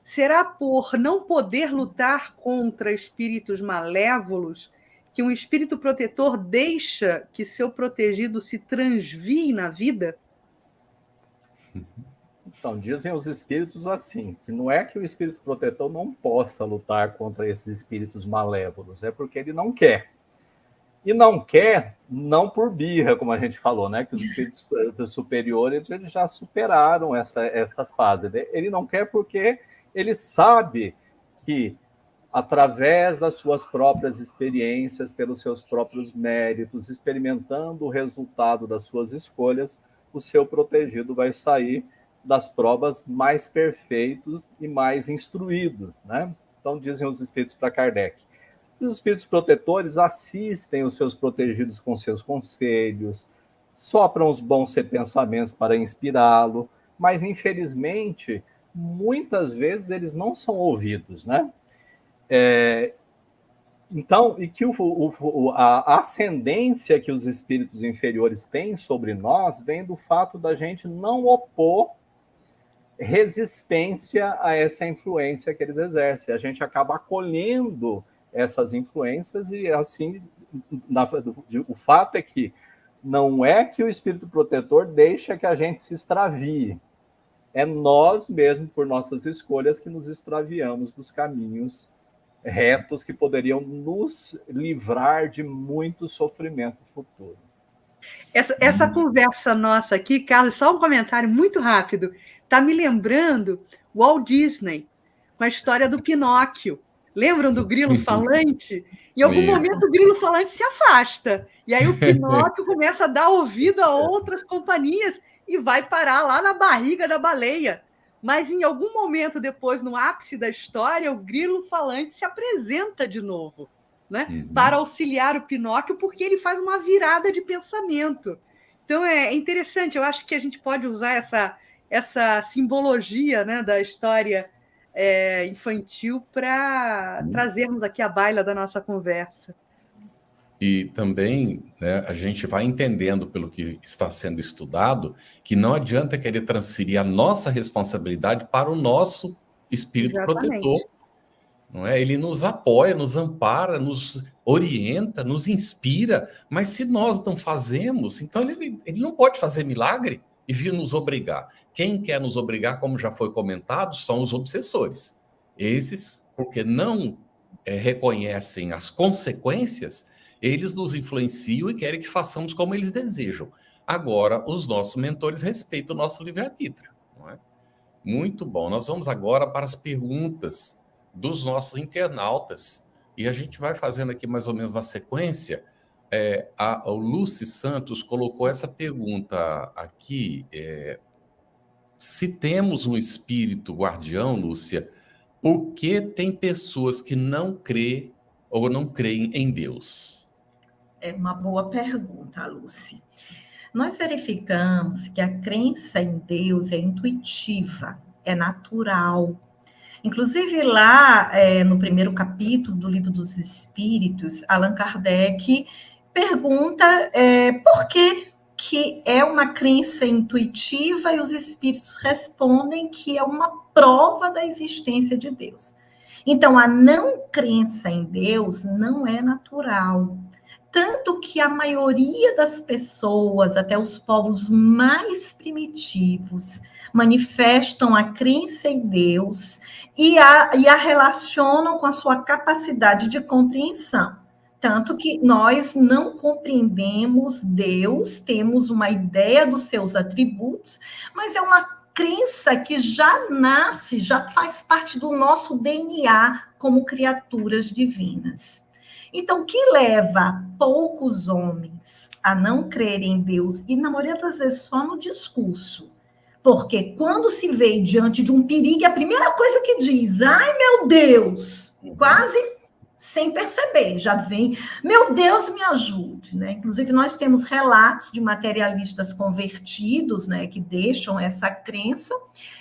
será por não poder lutar contra espíritos malévolos que um espírito protetor deixa que seu protegido se transvie na vida? Então, dizem os espíritos assim, que não é que o espírito protetor não possa lutar contra esses espíritos malévolos, é porque ele não quer. E não quer, não por birra, como a gente falou, né? Que os espíritos superiores eles já superaram essa fase. Né? Ele não quer porque ele sabe que, através das suas próprias experiências, pelos seus próprios méritos, experimentando o resultado das suas escolhas, o seu protegido vai sair das provas mais perfeitos e mais instruídos, né? Então, dizem os espíritos para Kardec. Os espíritos protetores assistem os seus protegidos com seus conselhos, sopram os bons pensamentos para inspirá-lo, mas, infelizmente, muitas vezes eles não são ouvidos, né? Então, e que a ascendência que os espíritos inferiores têm sobre nós vem do fato da gente não opor resistência a essa influência que eles exercem. A gente acaba acolhendo essas influências e, assim, o fato é que não é que o espírito protetor deixa que a gente se extravie. É nós mesmos, por nossas escolhas, que nos extraviamos dos caminhos retos que poderiam nos livrar de muito sofrimento futuro. Essa conversa nossa aqui, Carlos, só um comentário muito rápido, está me lembrando Walt Disney, com a história do Pinóquio. Lembram do grilo falante? Em algum momento o grilo falante se afasta. E aí o Pinóquio começa a dar ouvido a outras companhias e vai parar lá na barriga da baleia. Mas em algum momento depois, no ápice da história, o grilo falante se apresenta de novo, né? Para auxiliar o Pinóquio, porque ele faz uma virada de pensamento. Então é interessante, eu acho que a gente pode usar essa simbologia, né, da história infantil para trazermos aqui a baila da nossa conversa. E também, né, a gente vai entendendo pelo que está sendo estudado que não adianta querer transferir a nossa responsabilidade para o nosso espírito Exatamente. protetor. Não é? Ele nos apoia, nos ampara, nos orienta, nos inspira, mas se nós não fazemos, então ele não pode fazer milagre e vir nos obrigar. Quem quer nos obrigar, como já foi comentado, são os obsessores. Esses, porque não reconhecem as consequências, eles nos influenciam e querem que façamos como eles desejam. Agora, os nossos mentores respeitam o nosso livre-arbítrio. Não é? Muito bom. Nós vamos agora para as perguntas dos nossos internautas. E a gente vai fazendo aqui mais ou menos na sequência. O Lúcio Santos colocou essa pergunta aqui. Se temos um espírito guardião, Lúcia, por que tem pessoas que não crêem ou não creem em Deus? É uma boa pergunta, Lúcia. Nós verificamos que a crença em Deus é intuitiva, é natural. Inclusive, lá no primeiro capítulo do Livro dos Espíritos, Allan Kardec pergunta por que é uma crença intuitiva e os espíritos respondem que é uma prova da existência de Deus. Então, a não crença em Deus não é natural. Tanto que a maioria das pessoas, até os povos mais primitivos, manifestam a crença em Deus e a relacionam com a sua capacidade de compreensão. Tanto que nós não compreendemos Deus, temos uma ideia dos seus atributos, mas é uma crença que já nasce, já faz parte do nosso DNA como criaturas divinas. Então, o que leva poucos homens a não crerem em Deus, e na maioria das vezes só no discurso, porque quando se vê diante de um perigo, a primeira coisa que diz, ai meu Deus, quase sem perceber, já vem, meu Deus me ajude, né? Inclusive nós temos relatos de materialistas convertidos, né, que deixam essa crença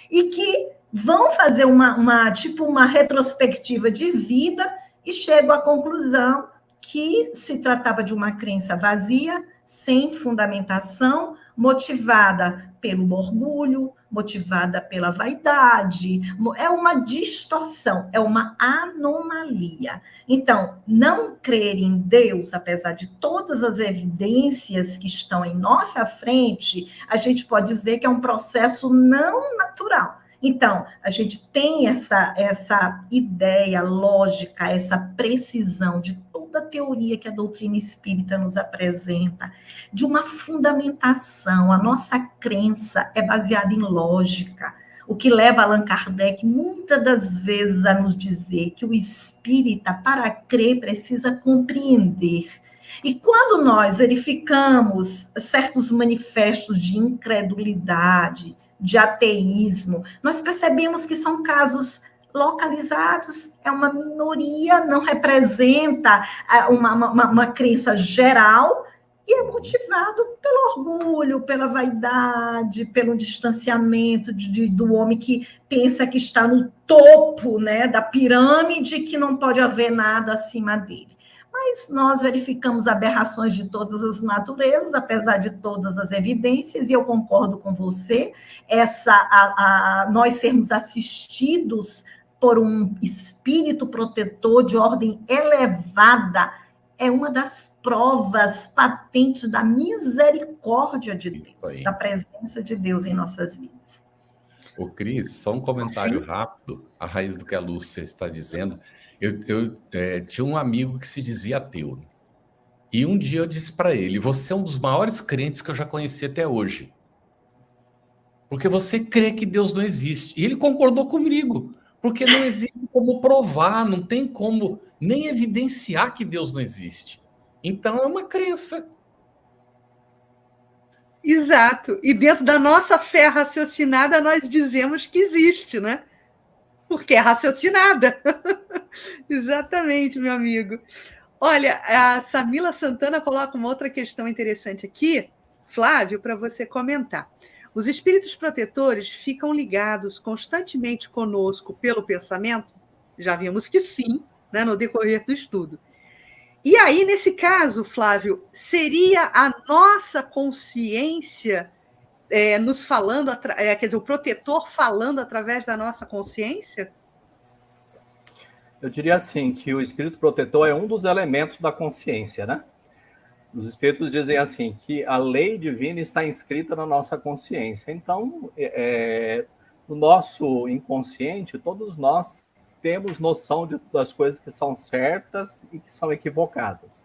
e que vão fazer uma retrospectiva de vida e chegam à conclusão que se tratava de uma crença vazia, sem fundamentação, motivada pelo orgulho, motivada pela vaidade, é uma distorção, é uma anomalia. Então, não crer em Deus, apesar de todas as evidências que estão em nossa frente, a gente pode dizer que é um processo não natural. Então, a gente tem essa ideia lógica, essa precisão de toda a teoria que a doutrina espírita nos apresenta, de uma fundamentação. A nossa crença é baseada em lógica, o que leva Allan Kardec muitas das vezes a nos dizer que o espírita, para crer, precisa compreender. E quando nós verificamos certos manifestos de incredulidade, de ateísmo, nós percebemos que são casos localizados, é uma minoria, não representa uma crença geral, e é motivado pelo orgulho, pela vaidade, pelo distanciamento do homem que pensa que está no topo, né, da pirâmide, que não pode haver nada acima dele. Mas nós verificamos aberrações de todas as naturezas, apesar de todas as evidências, e eu concordo com você, nós sermos assistidos por um espírito protetor de ordem elevada é uma das provas patentes da misericórdia de Deus, da presença de Deus em nossas vidas. Ô, Cris, só um comentário rápido, a raiz do que a Lúcia está dizendo. Eu tinha um amigo que se dizia ateu. E um dia eu disse para ele, você é um dos maiores crentes que eu já conheci até hoje. Porque você crê que Deus não existe. E ele concordou comigo. Porque não existe como provar, não tem como nem evidenciar que Deus não existe. Então é uma crença. Exato. E dentro da nossa fé raciocinada, nós dizemos que existe, né? Porque é raciocinada. Exatamente, meu amigo. Olha, a Samila Santana coloca uma outra questão interessante aqui, Flávio, para você comentar. Os espíritos protetores ficam ligados constantemente conosco pelo pensamento? Já vimos que sim, né, no decorrer do estudo. E aí, nesse caso, Flávio, seria a nossa consciência nos falando, quer dizer, o protetor falando através da nossa consciência? Eu diria assim, que o espírito protetor é um dos elementos da consciência, né? Os espíritos dizem assim, que a lei divina está inscrita na nossa consciência. Então, no nosso inconsciente, todos nós temos noção das coisas que são certas e que são equivocadas.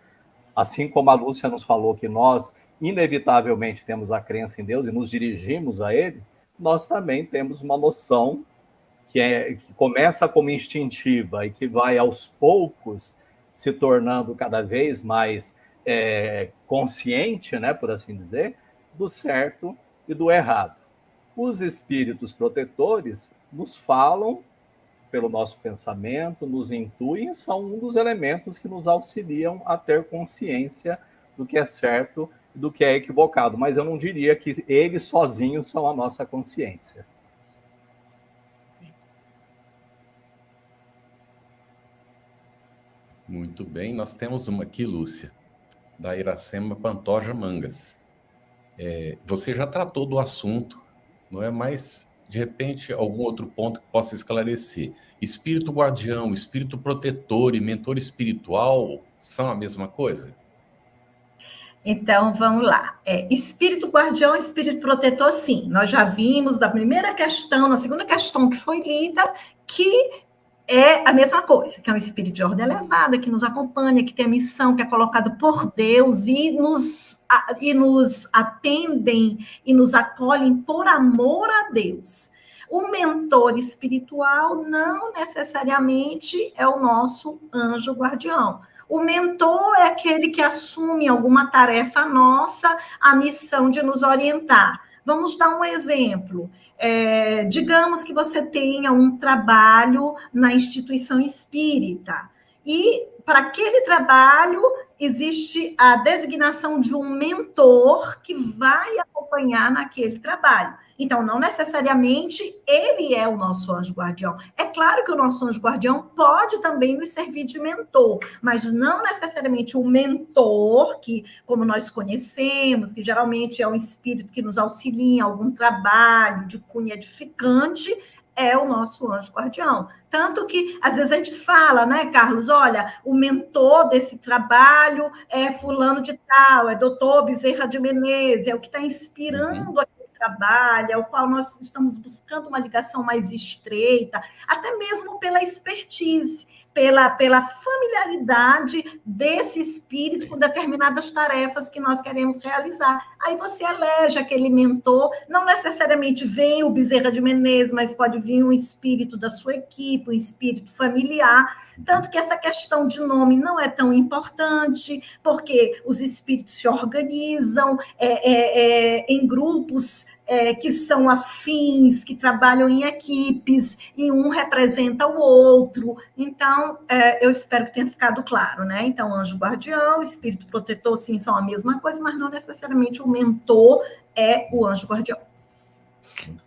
Assim como a Lúcia nos falou que nós, inevitavelmente, temos a crença em Deus e nos dirigimos a Ele, nós também temos uma noção que começa como instintiva e que vai aos poucos se tornando cada vez mais consciente, né, por assim dizer, do certo e do errado. Os espíritos protetores nos falam pelo nosso pensamento, nos intuem, são um dos elementos que nos auxiliam a ter consciência do que é certo e do que é equivocado. Mas eu não diria que eles sozinhos são a nossa consciência. Muito bem, nós temos uma aqui, Lúcia, da Iracema Pantoja Mangas. Você já tratou do assunto, não é? Mas, de repente, algum outro ponto que possa esclarecer. Espírito guardião, espírito protetor e mentor espiritual são a mesma coisa? Então, vamos lá. Espírito guardião, espírito protetor, sim. Nós já vimos da primeira questão, na segunda questão que foi lida, que é a mesma coisa, que é um espírito de ordem elevada, que nos acompanha, que tem a missão, que é colocado por Deus e nos atendem e nos acolhem por amor a Deus. O mentor espiritual não necessariamente é o nosso anjo guardião. O mentor é aquele que assume alguma tarefa nossa, a missão de nos orientar. Vamos dar um exemplo. Digamos que você tenha um trabalho na instituição espírita e para aquele trabalho existe a designação de um mentor que vai acompanhar naquele trabalho. Então, não necessariamente ele é o nosso anjo guardião. É claro que o nosso anjo guardião pode também nos servir de mentor, mas não necessariamente o mentor, que, como nós conhecemos, que geralmente é um espírito que nos auxilia em algum trabalho de cunho edificante, é o nosso anjo guardião. Tanto que, às vezes, a gente fala, né, Carlos? Olha, o mentor desse trabalho é fulano de tal, é doutor Bezerra de Menezes, é o que está inspirando aquele trabalho, ao qual nós estamos buscando uma ligação mais estreita, até mesmo pela expertise, pela familiaridade desse espírito com determinadas tarefas que nós queremos realizar. Aí você elege aquele mentor, não necessariamente vem o Bezerra de Menezes, mas pode vir um espírito da sua equipe, um espírito familiar, tanto que essa questão de nome não é tão importante, porque os espíritos se organizam em grupos que são afins, que trabalham em equipes, e um representa o outro. Então, eu espero que tenha ficado claro, né? Então, anjo guardião, espírito protetor, sim, são a mesma coisa, mas não necessariamente o mentor é o anjo guardião.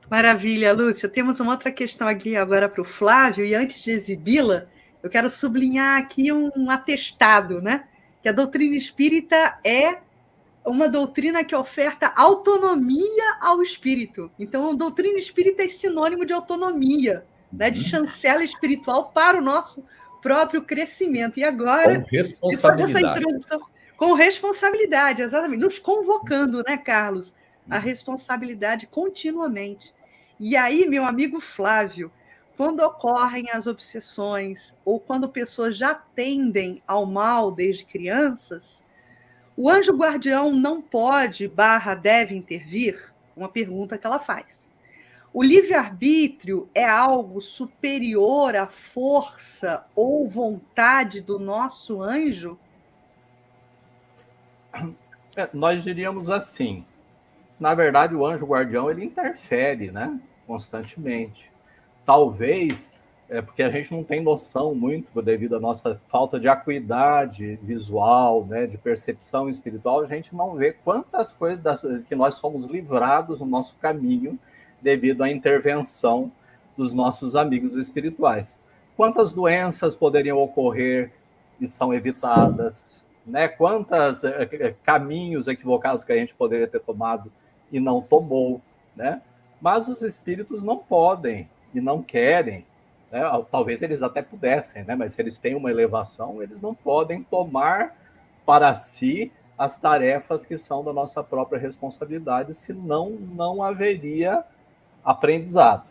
Maravilha, Lúcia. Temos uma outra questão aqui agora para o Flávio, e antes de exibi-la, eu quero sublinhar aqui um atestado, né? Que a doutrina espírita é uma doutrina que oferta autonomia ao espírito. Então, a doutrina espírita é sinônimo de autonomia, né, de chancela espiritual para o nosso próprio crescimento. E agora, com responsabilidade. Essa introdução, com responsabilidade, exatamente, nos convocando, né, Carlos, a responsabilidade continuamente. E aí, meu amigo Flávio, quando ocorrem as obsessões ou quando pessoas já tendem ao mal desde crianças, o anjo guardião não pode, deve intervir? Uma pergunta que ela faz. O livre-arbítrio é algo superior à força ou vontade do nosso anjo? Nós diríamos assim, na verdade o anjo guardião ele interfere, né, constantemente. Talvez porque a gente não tem noção muito, devido à nossa falta de acuidade visual, né, de percepção espiritual, a gente não vê quantas coisas que nós somos livrados no nosso caminho devido à intervenção dos nossos amigos espirituais. Quantas doenças poderiam ocorrer e são evitadas, né? Quantos caminhos equivocados que a gente poderia ter tomado e não tomou, né? Mas os espíritos não podem e não querem, né? Talvez eles até pudessem, né? Mas se eles têm uma elevação, eles não podem tomar para si as tarefas que são da nossa própria responsabilidade, senão não haveria aprendizado.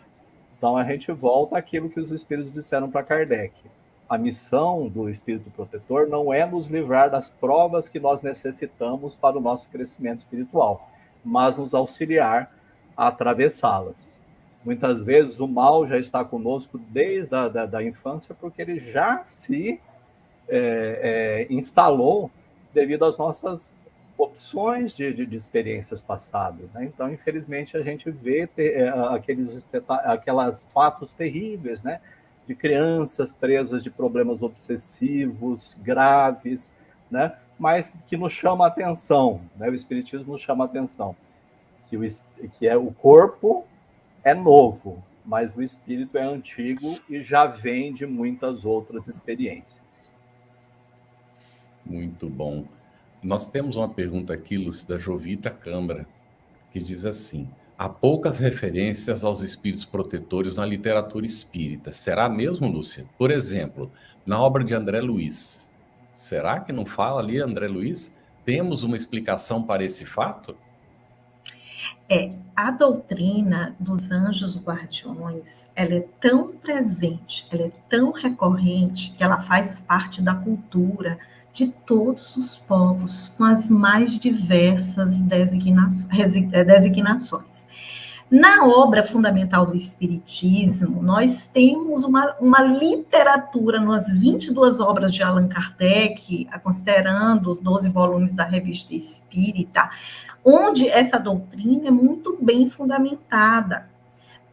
Então a gente volta àquilo que os espíritos disseram para Kardec. A missão do espírito protetor não é nos livrar das provas que nós necessitamos para o nosso crescimento espiritual, mas nos auxiliar a atravessá-las. Muitas vezes o mal já está conosco desde a infância, porque ele já se instalou devido às nossas opções de experiências passadas, né? Então, infelizmente, a gente vê aquelas fatos terríveis, né? De crianças presas de problemas obsessivos, graves, né? Mas que nos chama a atenção, né? O Espiritismo nos chama a atenção, que o corpo é novo, mas o espírito é antigo e já vem de muitas outras experiências. Muito bom. Nós temos uma pergunta aqui, Lúcia, da Jovita Câmara, que diz assim: há poucas referências aos espíritos protetores na literatura espírita. Será mesmo, Lúcia? Por exemplo, na obra de André Luiz. Será que não fala ali André Luiz? Temos uma explicação para esse fato? A doutrina dos anjos guardiões, ela é tão presente, ela é tão recorrente, que ela faz parte da cultura de todos os povos, com as mais diversas designações. Na obra fundamental do Espiritismo, nós temos uma literatura nas 22 obras de Allan Kardec, considerando os 12 volumes da Revista Espírita, onde essa doutrina é muito bem fundamentada.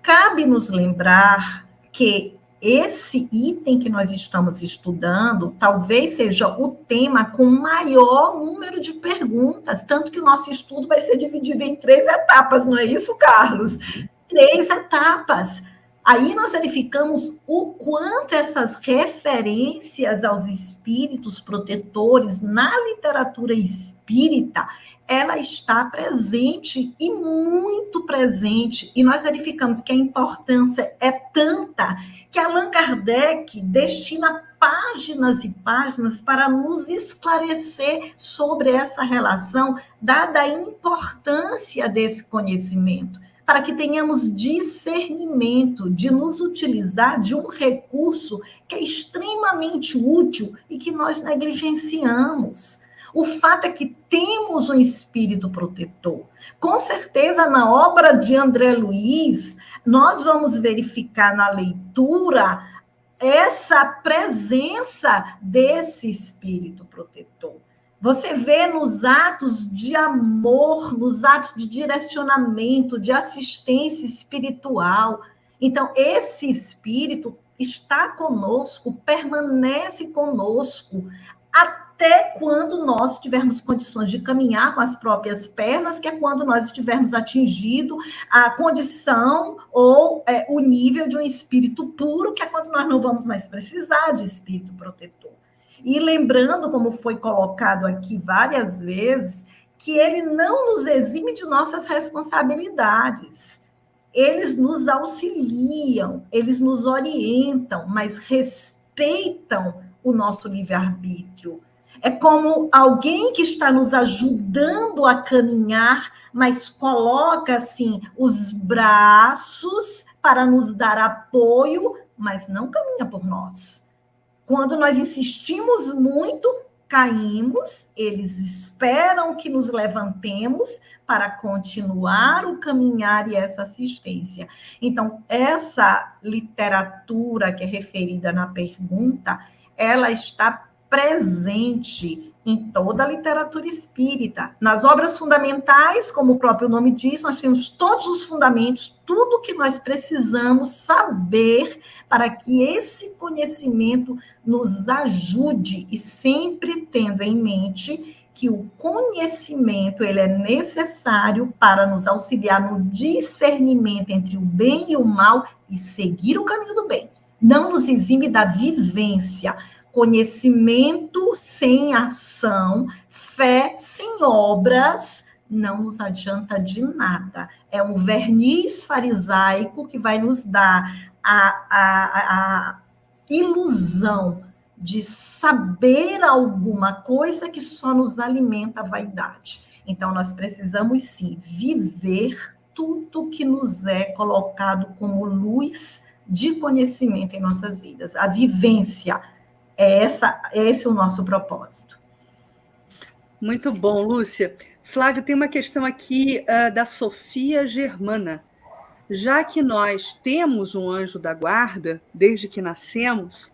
Cabe nos lembrar que esse item que nós estamos estudando talvez seja o tema com maior número de perguntas, tanto que o nosso estudo vai ser dividido em 3 etapas, não é isso, Carlos? 3 etapas. Aí nós verificamos o quanto essas referências aos espíritos protetores na literatura espírita, ela está presente e muito presente. E nós verificamos que a importância é tanta que Allan Kardec destina páginas e páginas para nos esclarecer sobre essa relação, dada a importância desse conhecimento, para que tenhamos discernimento de nos utilizar de um recurso que é extremamente útil e que nós negligenciamos. O fato é que temos um espírito protetor. Com certeza, na obra de André Luiz, nós vamos verificar na leitura essa presença desse espírito protetor. Você vê nos atos de amor, nos atos de direcionamento, de assistência espiritual. Então, esse espírito está conosco, permanece conosco, até quando nós tivermos condições de caminhar com as próprias pernas, que é quando nós estivermos atingido a condição ou o nível de um espírito puro, que é quando nós não vamos mais precisar de espírito protetor. E lembrando, como foi colocado aqui várias vezes, que ele não nos exime de nossas responsabilidades. Eles nos auxiliam, eles nos orientam, mas respeitam o nosso livre-arbítrio. É como alguém que está nos ajudando a caminhar, mas coloca, assim, os braços para nos dar apoio, mas não caminha por nós. Quando nós insistimos muito, caímos, eles esperam que nos levantemos para continuar o caminhar e essa assistência. Então, essa literatura que é referida na pergunta, ela está presente em toda a literatura espírita. Nas obras fundamentais, como o próprio nome diz, nós temos todos os fundamentos, tudo que nós precisamos saber para que esse conhecimento nos ajude, e sempre tendo em mente que o conhecimento ele é necessário para nos auxiliar no discernimento entre o bem e o mal e seguir o caminho do bem. Não nos exime da vivência. Conhecimento sem ação, fé sem obras, não nos adianta de nada. É um verniz farisaico que vai nos dar a ilusão de saber alguma coisa que só nos alimenta a vaidade. Então, nós precisamos, sim, viver tudo que nos é colocado como luz de conhecimento em nossas vidas. A vivência, esse é o nosso propósito. Muito bom, Lúcia. Flávio, tem uma questão aqui da Sofia Germana. Já que nós temos um anjo da guarda, desde que nascemos,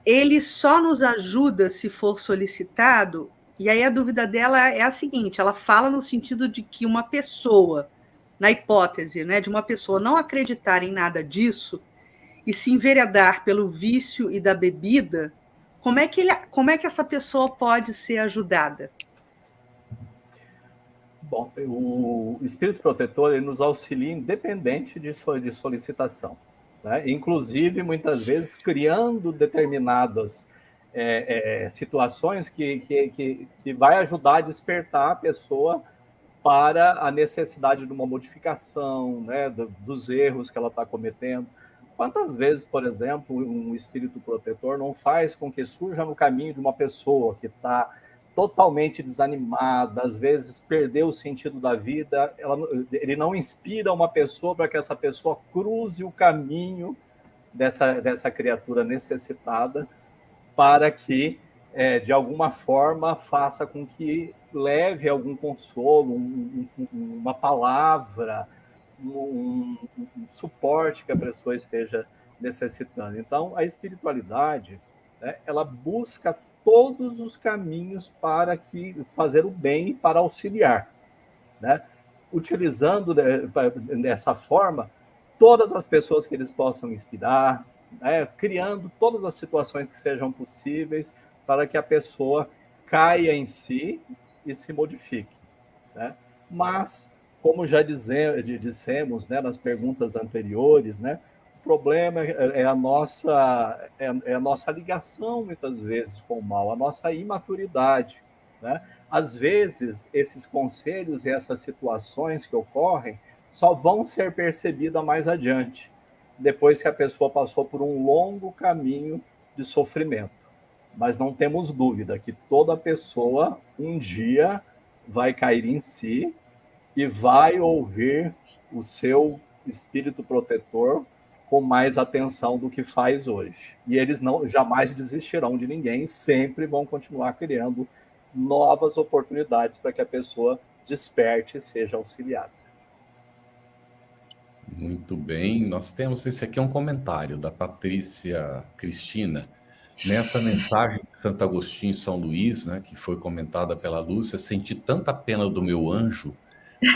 ele só nos ajuda se for solicitado? E aí a dúvida dela é a seguinte, ela fala no sentido de que uma pessoa, na hipótese, né, de uma pessoa não acreditar em nada disso e se enveredar pelo vício e da bebida, como é que essa pessoa pode ser ajudada? Bom, o espírito protetor ele nos auxilia independente de solicitação, né? Inclusive, muitas vezes, criando determinadas situações que vai ajudar a despertar a pessoa para a necessidade de uma modificação, né, dos erros que ela está cometendo. Quantas vezes, por exemplo, um espírito protetor não faz com que surja no caminho de uma pessoa que está totalmente desanimada, às vezes perdeu o sentido da vida, ele não inspira uma pessoa para que essa pessoa cruze o caminho dessa criatura necessitada, para que, de alguma forma, faça com que leve algum consolo, uma palavra, um suporte que a pessoa esteja necessitando. Então, a espiritualidade, né, ela busca todos os caminhos para fazer o bem e para auxiliar, né? Utilizando dessa forma todas as pessoas que eles possam inspirar, né? Criando todas as situações que sejam possíveis para que a pessoa caia em si e se modifique, né? Mas, como já dissemos, né, nas perguntas anteriores, né, o problema é a nossa ligação, muitas vezes, com o mal, a nossa imaturidade, né? Às vezes, esses conselhos e essas situações que ocorrem só vão ser percebidas mais adiante, depois que a pessoa passou por um longo caminho de sofrimento. Mas não temos dúvida que toda pessoa, um dia, vai cair em si e vai ouvir o seu espírito protetor com mais atenção do que faz hoje. E eles jamais desistirão de ninguém, sempre vão continuar criando novas oportunidades para que a pessoa desperte e seja auxiliada. Muito bem, nós temos, esse aqui é um comentário da Patrícia Cristina. Nessa mensagem de Santo Agostinho em São Luís, né, que foi comentada pela Lúcia, senti tanta pena do meu anjo.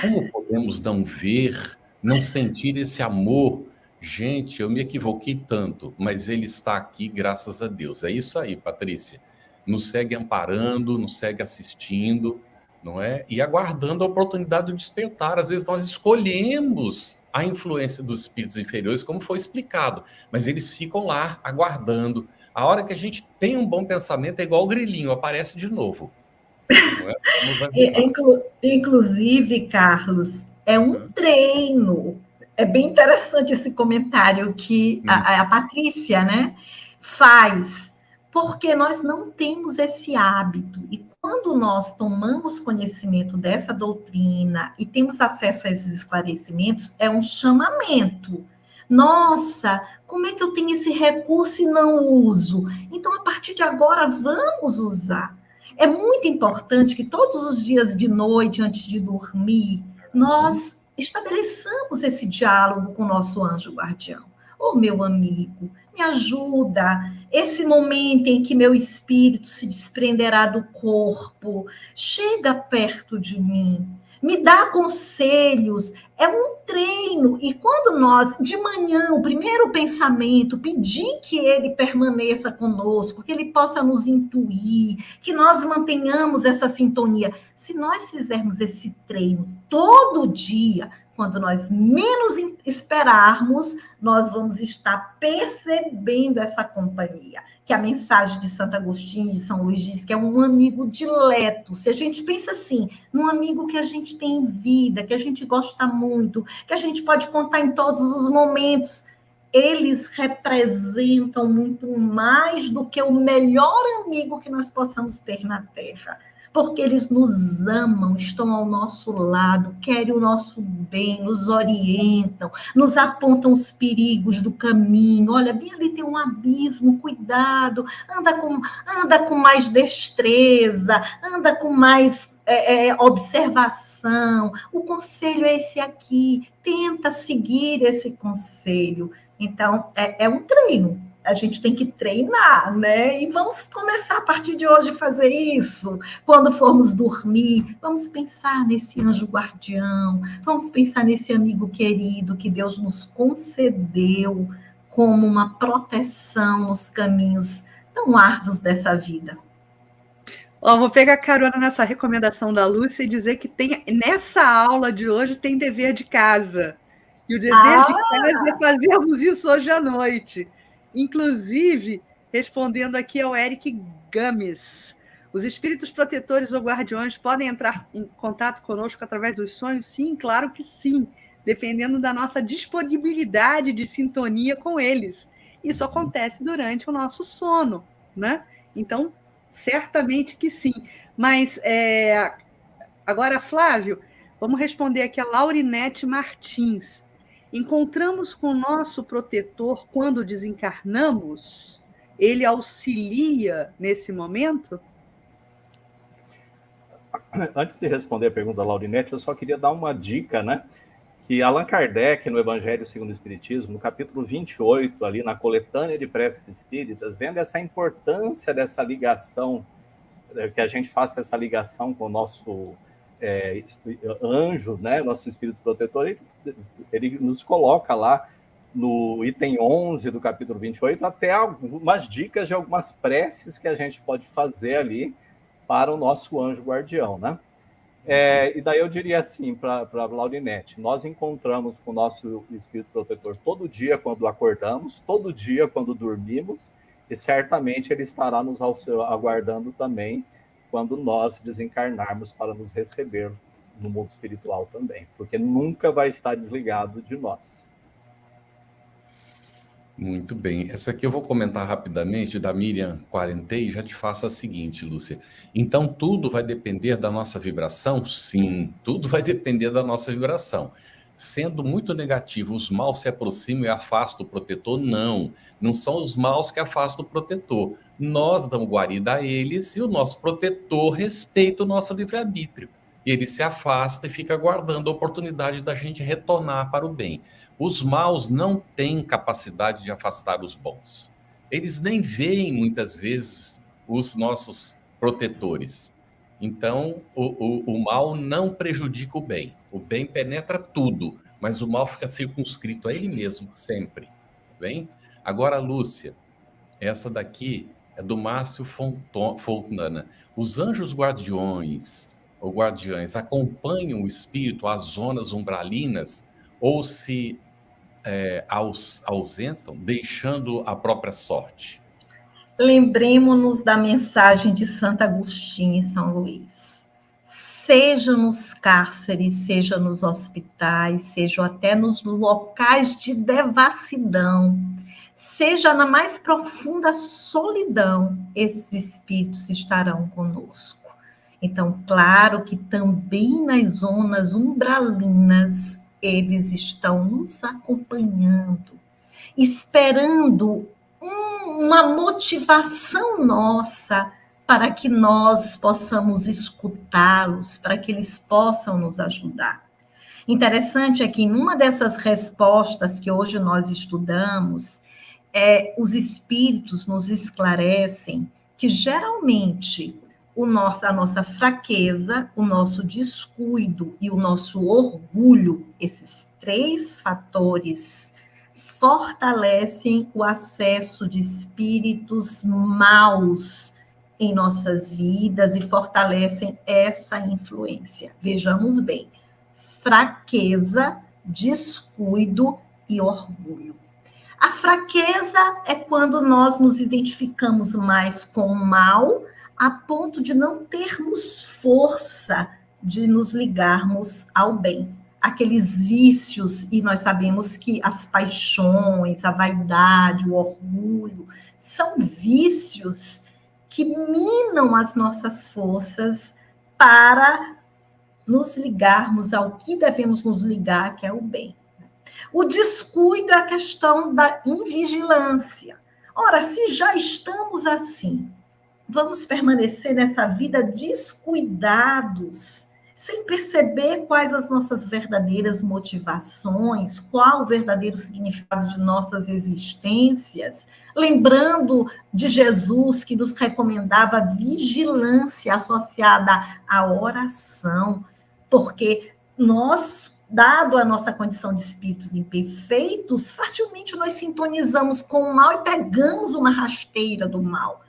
Como podemos não ver, não sentir esse amor? Gente, eu me equivoquei tanto, mas ele está aqui, graças a Deus. É isso aí, Patrícia. Nos segue amparando, nos segue assistindo, não é? E aguardando a oportunidade de despertar. Às vezes nós escolhemos a influência dos espíritos inferiores, como foi explicado, mas eles ficam lá aguardando. A hora que a gente tem um bom pensamento, é igual o grilinho, aparece de novo. Não é? Inclusive, Carlos, é um treino. É bem interessante esse comentário que a Patrícia, né, faz, porque nós não temos esse hábito. E quando nós tomamos conhecimento dessa doutrina e temos acesso a esses esclarecimentos, é um chamamento. Nossa, como é que eu tenho esse recurso e não uso? Então, a partir de agora, vamos usar. É muito importante que todos os dias de noite, antes de dormir, nós estabeleçamos esse diálogo com o nosso anjo guardião. Ô, meu amigo, me ajuda. Esse momento em que meu espírito se desprenderá do corpo, chega perto de mim, me dá conselhos, é um treino. E quando nós, de manhã, o primeiro pensamento, pedir que ele permaneça conosco, que ele possa nos intuir, que nós mantenhamos essa sintonia. Se nós fizermos esse treino todo dia, quando nós menos esperarmos, nós vamos estar percebendo essa companhia. Que a mensagem de Santo Agostinho de São Luís diz que é um amigo dileto. Se a gente pensa assim, num amigo que a gente tem em vida, que a gente gosta muito, que a gente pode contar em todos os momentos, eles representam muito mais do que o melhor amigo que nós possamos ter na Terra. Porque eles nos amam, estão ao nosso lado, querem o nosso bem, nos orientam, nos apontam os perigos do caminho. Olha, bem ali tem um abismo, cuidado, anda com mais destreza, anda com mais observação. O conselho é esse aqui, tenta seguir esse conselho. Então, é um treino. A gente tem que treinar, né? E vamos começar a partir de hoje a fazer isso. Quando formos dormir, vamos pensar nesse anjo guardião, vamos pensar nesse amigo querido que Deus nos concedeu como uma proteção nos caminhos tão árduos dessa vida. Vou pegar carona nessa recomendação da Lúcia e dizer que nessa aula de hoje tem dever de casa. E o dever de casa é fazermos isso hoje à noite. Inclusive, respondendo aqui ao Eric Games, os espíritos protetores ou guardiões podem entrar em contato conosco através dos sonhos? Sim, claro que sim, dependendo da nossa disponibilidade de sintonia com eles. Isso acontece durante o nosso sono, né? Então, certamente que sim. Mas, agora, Flávio, vamos responder aqui a Laurinete Martins. Encontramos com o nosso protetor quando desencarnamos? Ele auxilia nesse momento? Antes de responder a pergunta da Laurinete, eu só queria dar uma dica, né? Que Allan Kardec, no Evangelho segundo o Espiritismo, no capítulo 28, ali na coletânea de preces espíritas, vendo essa importância dessa ligação, que a gente faça essa ligação com o nosso anjo, né, nosso espírito protetor, ele nos coloca lá no item 11 do capítulo 28 até algumas dicas de algumas preces que a gente pode fazer ali para o nosso anjo guardião, né? E daí eu diria assim para a Laurinete, nós encontramos com o nosso espírito protetor todo dia quando acordamos, todo dia quando dormimos, e certamente ele estará nos aguardando também quando nós desencarnarmos para nos receber no mundo espiritual também, porque nunca vai estar desligado de nós. Muito bem. Essa aqui eu vou comentar rapidamente, da Miriam Quarentei, já te faço a seguinte, Lúcia. Então, tudo vai depender da nossa vibração? Sim, tudo vai depender da nossa vibração. Sendo muito negativo, os maus se aproximam e afastam o protetor? Não, não são os maus que afastam o protetor. Nós damos guarida a eles e o nosso protetor respeita o nosso livre-arbítrio. Ele se afasta e fica aguardando a oportunidade da gente retornar para o bem. Os maus não têm capacidade de afastar os bons. Eles nem veem, muitas vezes, os nossos protetores. Então, o mal não prejudica o bem. O bem penetra tudo, mas o mal fica circunscrito a ele mesmo, sempre. Bem? Agora, Lúcia, essa daqui é do Márcio Fontana. Os anjos guardiões ou guardiães acompanham o espírito às zonas umbralinas ou se ausentam, deixando a própria sorte? Lembremos-nos da mensagem de Santo Agostinho em São Luís. Seja nos cárceres, seja nos hospitais, seja até nos locais de devassidão, seja na mais profunda solidão, esses espíritos estarão conosco. Então, claro que também nas zonas umbralinas, eles estão nos acompanhando, esperando uma motivação nossa para que nós possamos escutá-los, para que eles possam nos ajudar. Interessante é que em uma dessas respostas que hoje nós estudamos, os espíritos nos esclarecem que geralmente a nossa fraqueza, o nosso descuido e o nosso orgulho, esses 3 fatores, fortalecem o acesso de espíritos maus em nossas vidas e fortalecem essa influência. Vejamos bem: fraqueza, descuido e orgulho. A fraqueza é quando nós nos identificamos mais com o mal, a ponto de não termos força de nos ligarmos ao bem. Aqueles vícios, e nós sabemos que as paixões, a vaidade, o orgulho, são vícios que minam as nossas forças para nos ligarmos ao que devemos nos ligar, que é o bem. O descuido é a questão da invigilância. Ora, se já estamos assim, vamos permanecer nessa vida descuidados, sem perceber quais as nossas verdadeiras motivações, qual o verdadeiro significado de nossas existências, lembrando de Jesus, que nos recomendava vigilância associada à oração, porque nós, dado a nossa condição de espíritos imperfeitos, facilmente nós sintonizamos com o mal e pegamos uma rasteira do mal.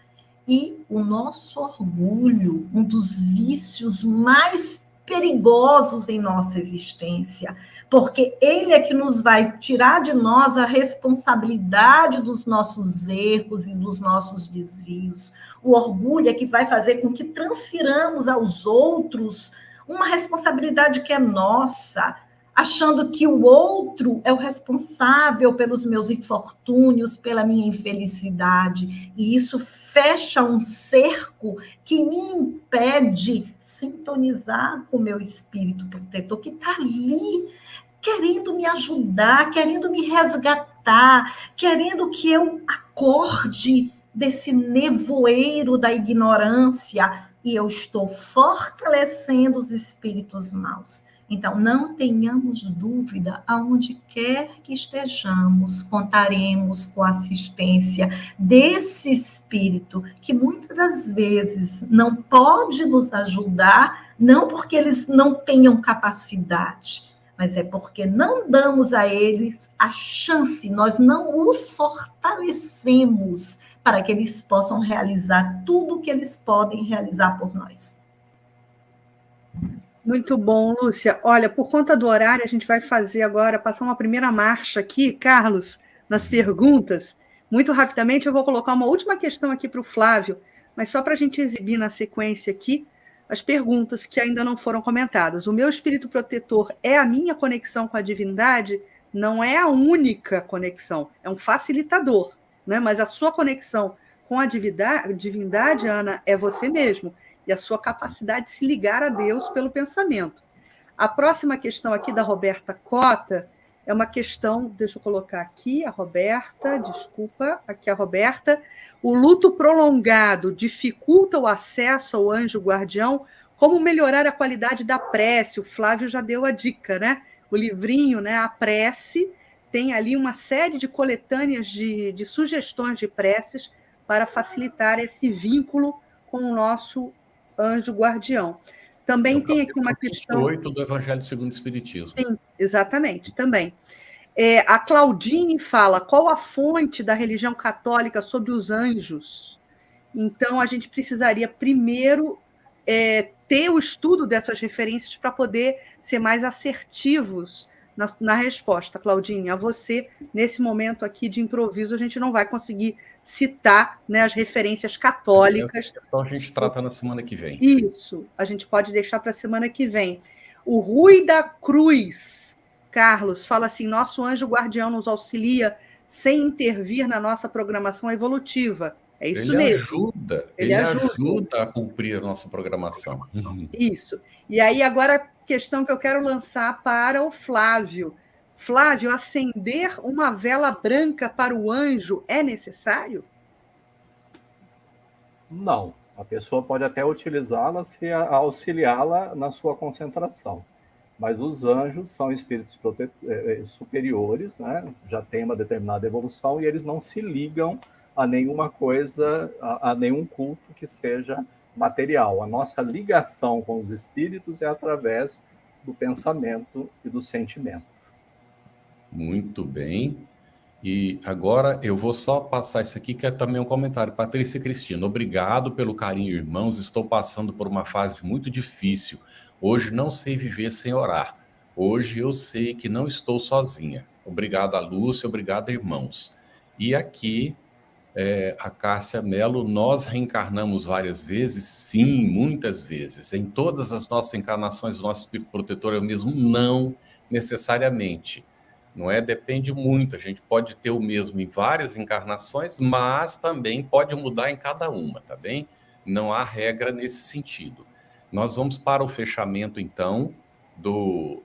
E o nosso orgulho, um dos vícios mais perigosos em nossa existência, porque ele é que nos vai tirar de nós a responsabilidade dos nossos erros e dos nossos desvios. O orgulho é que vai fazer com que transfiramos aos outros uma responsabilidade que é nossa, achando que o outro é o responsável pelos meus infortúnios, pela minha infelicidade. E isso fecha um cerco que me impede sintonizar com o meu espírito protetor, que está ali, querendo me ajudar, querendo me resgatar, querendo que eu acorde desse nevoeiro da ignorância, e eu estou fortalecendo os espíritos maus. Então, não tenhamos dúvida, aonde quer que estejamos, contaremos com a assistência desse espírito, que muitas das vezes não pode nos ajudar, não porque eles não tenham capacidade, mas é porque não damos a eles a chance, nós não os fortalecemos para que eles possam realizar tudo o que eles podem realizar por nós. Muito bom, Lúcia. Olha, por conta do horário, a gente vai fazer agora, passar uma primeira marcha aqui, Carlos, nas perguntas. Muito rapidamente, eu vou colocar uma última questão aqui para o Flávio, mas só para a gente exibir na sequência aqui as perguntas que ainda não foram comentadas. O meu espírito protetor é a minha conexão com a divindade? Não é a única conexão, é um facilitador, né? Mas a sua conexão com a divindade, Ana, é você mesmo, e a sua capacidade de se ligar a Deus pelo pensamento. A próxima questão aqui da Roberta Cota é uma questão, deixa eu colocar aqui, a Roberta, desculpa, aqui a Roberta. O luto prolongado dificulta o acesso ao anjo guardião? Como melhorar a qualidade da prece? O Flávio já deu a dica, né? O livrinho, né? A prece, tem ali uma série de coletâneas de sugestões de preces para facilitar esse vínculo com o nosso anjo guardião. Também tem aqui uma questão... 8 do Evangelho segundo o Espiritismo. Sim, exatamente, também. A Claudine fala, qual a fonte da religião católica sobre os anjos? Então, a gente precisaria primeiro ter o estudo dessas referências para poder ser mais assertivos na resposta, Claudine. A você, nesse momento aqui de improviso, a gente não vai conseguir citar, né, as referências católicas. Essa questão a gente trata na semana que vem. Isso, a gente pode deixar para a semana que vem. O Rui da Cruz, Carlos, fala assim, nosso anjo guardião nos auxilia sem intervir na nossa programação evolutiva. É isso mesmo. Ele ajuda a cumprir a nossa programação. Isso. E aí, agora, a questão que eu quero lançar para o Flávio. Flávio, acender uma vela branca para o anjo é necessário? Não. A pessoa pode até utilizá-la se auxiliá-la na sua concentração. Mas os anjos são espíritos superiores, né? Já têm uma determinada evolução e eles não se ligam a nenhuma coisa, a nenhum culto que seja material. A nossa ligação com os espíritos é através do pensamento e do sentimento. Muito bem. E agora eu vou só passar isso aqui, que é também um comentário. Patrícia Cristina, obrigado pelo carinho, irmãos. Estou passando por uma fase muito difícil. Hoje não sei viver sem orar. Hoje eu sei que não estou sozinha. Obrigado, Lúcia. Obrigado, irmãos. E aqui, a Cássia Mello, nós reencarnamos várias vezes? Sim, muitas vezes. Em todas as nossas encarnações, o nosso espírito protetor é o mesmo? Não necessariamente. Não é? Depende muito. A gente pode ter o mesmo em várias encarnações, mas também pode mudar em cada uma, tá bem? Não há regra nesse sentido. Nós vamos para o fechamento, então,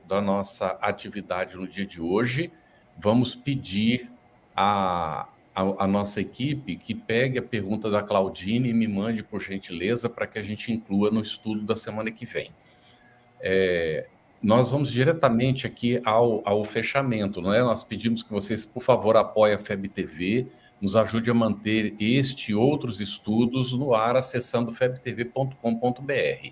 da nossa atividade no dia de hoje. Vamos pedir a nossa equipe que pegue a pergunta da Claudine e me mande, por gentileza, para que a gente inclua no estudo da semana que vem. Nós vamos diretamente aqui ao fechamento, não é? Nós pedimos que vocês, por favor, apoiem a FEB TV, nos ajude a manter este e outros estudos no ar, acessando febtv.com.br.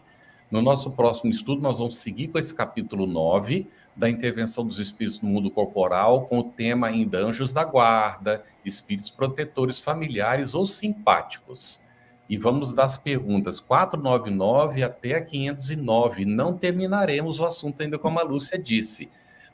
No nosso próximo estudo, nós vamos seguir com esse capítulo 9, da intervenção dos espíritos no mundo corporal, com o tema ainda Anjos da Guarda, espíritos protetores familiares ou simpáticos. E vamos das perguntas 499 até a 509. Não terminaremos o assunto ainda, como a Lúcia disse,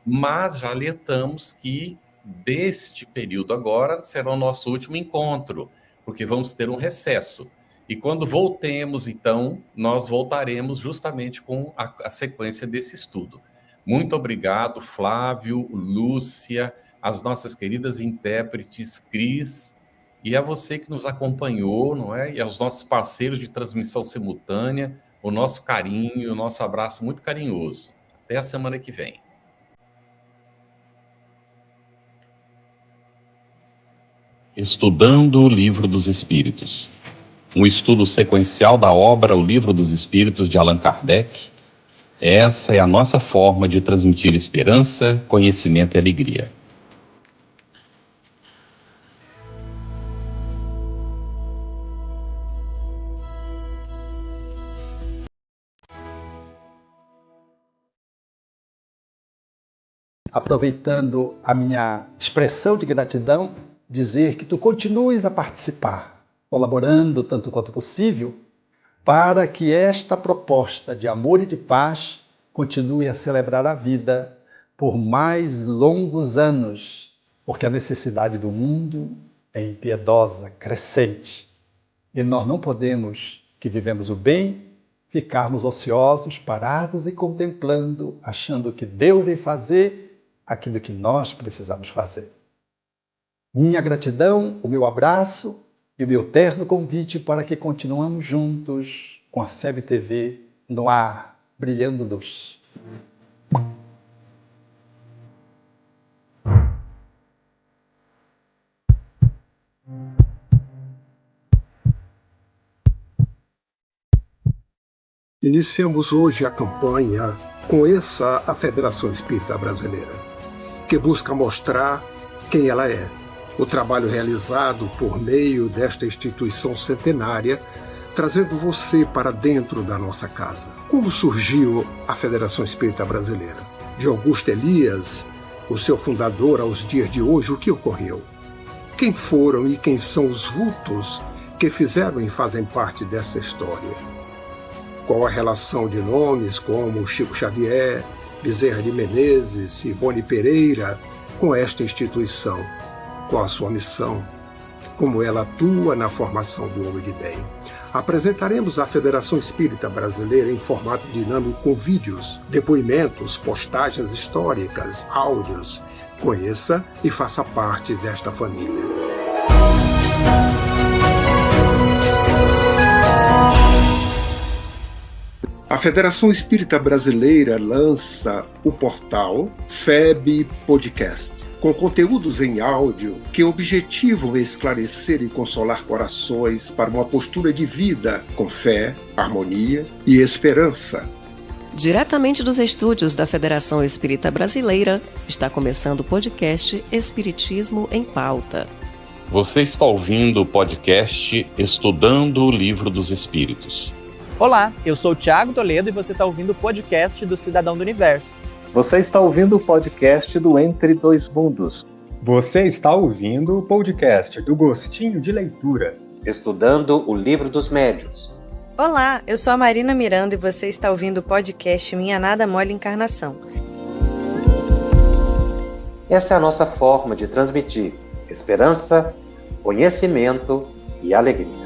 mas já alertamos que deste período agora será o nosso último encontro, porque vamos ter um recesso. E quando voltemos, então, nós voltaremos justamente com a sequência desse estudo. Muito obrigado, Flávio, Lúcia, as nossas queridas intérpretes, Cris, e a você que nos acompanhou, não é? E aos nossos parceiros de transmissão simultânea, o nosso carinho e o nosso abraço muito carinhoso. Até a semana que vem. Estudando o Livro dos Espíritos. Um estudo sequencial da obra O Livro dos Espíritos de Allan Kardec. Essa é a nossa forma de transmitir esperança, conhecimento e alegria. Aproveitando a minha expressão de gratidão, dizer que tu continues a participar, colaborando tanto quanto possível, para que esta proposta de amor e de paz continue a celebrar a vida por mais longos anos, porque a necessidade do mundo é impiedosa, crescente. E nós não podemos, que vivemos o bem, ficarmos ociosos, parados e contemplando, achando que Deus vem fazer aquilo que nós precisamos fazer. Minha gratidão, o meu abraço e o meu terno convite para que continuemos juntos com a FEB TV no ar, brilhando luz. Iniciamos hoje a campanha Conheça a Federação Espírita Brasileira, que busca mostrar quem ela é. O trabalho realizado por meio desta instituição centenária, trazendo você para dentro da nossa casa. Como surgiu a Federação Espírita Brasileira? De Augusto Elias, o seu fundador, aos dias de hoje, o que ocorreu? Quem foram e quem são os vultos que fizeram e fazem parte desta história? Qual a relação de nomes como Chico Xavier, Bezerra de Menezes, Ivone Pereira com esta instituição? Qual a sua missão? Como ela atua na formação do homem de bem? Apresentaremos a Federação Espírita Brasileira em formato dinâmico com vídeos, depoimentos, postagens históricas, áudios. Conheça e faça parte desta família. A Federação Espírita Brasileira lança o portal FEB Podcast, com conteúdos em áudio que objetivam esclarecer e consolar corações para uma postura de vida com fé, harmonia e esperança. Diretamente dos estúdios da Federação Espírita Brasileira, está começando o podcast Espiritismo em Pauta. Você está ouvindo o podcast Estudando o Livro dos Espíritos. Olá, eu sou o Thiago Toledo e você está ouvindo o podcast do Cidadão do Universo. Você está ouvindo o podcast do Entre Dois Mundos. Você está ouvindo o podcast do Gostinho de Leitura. Estudando o Livro dos Médiuns. Olá, eu sou a Marina Miranda e você está ouvindo o podcast Minha Nada Mole Encarnação. Essa é a nossa forma de transmitir esperança, conhecimento e alegria.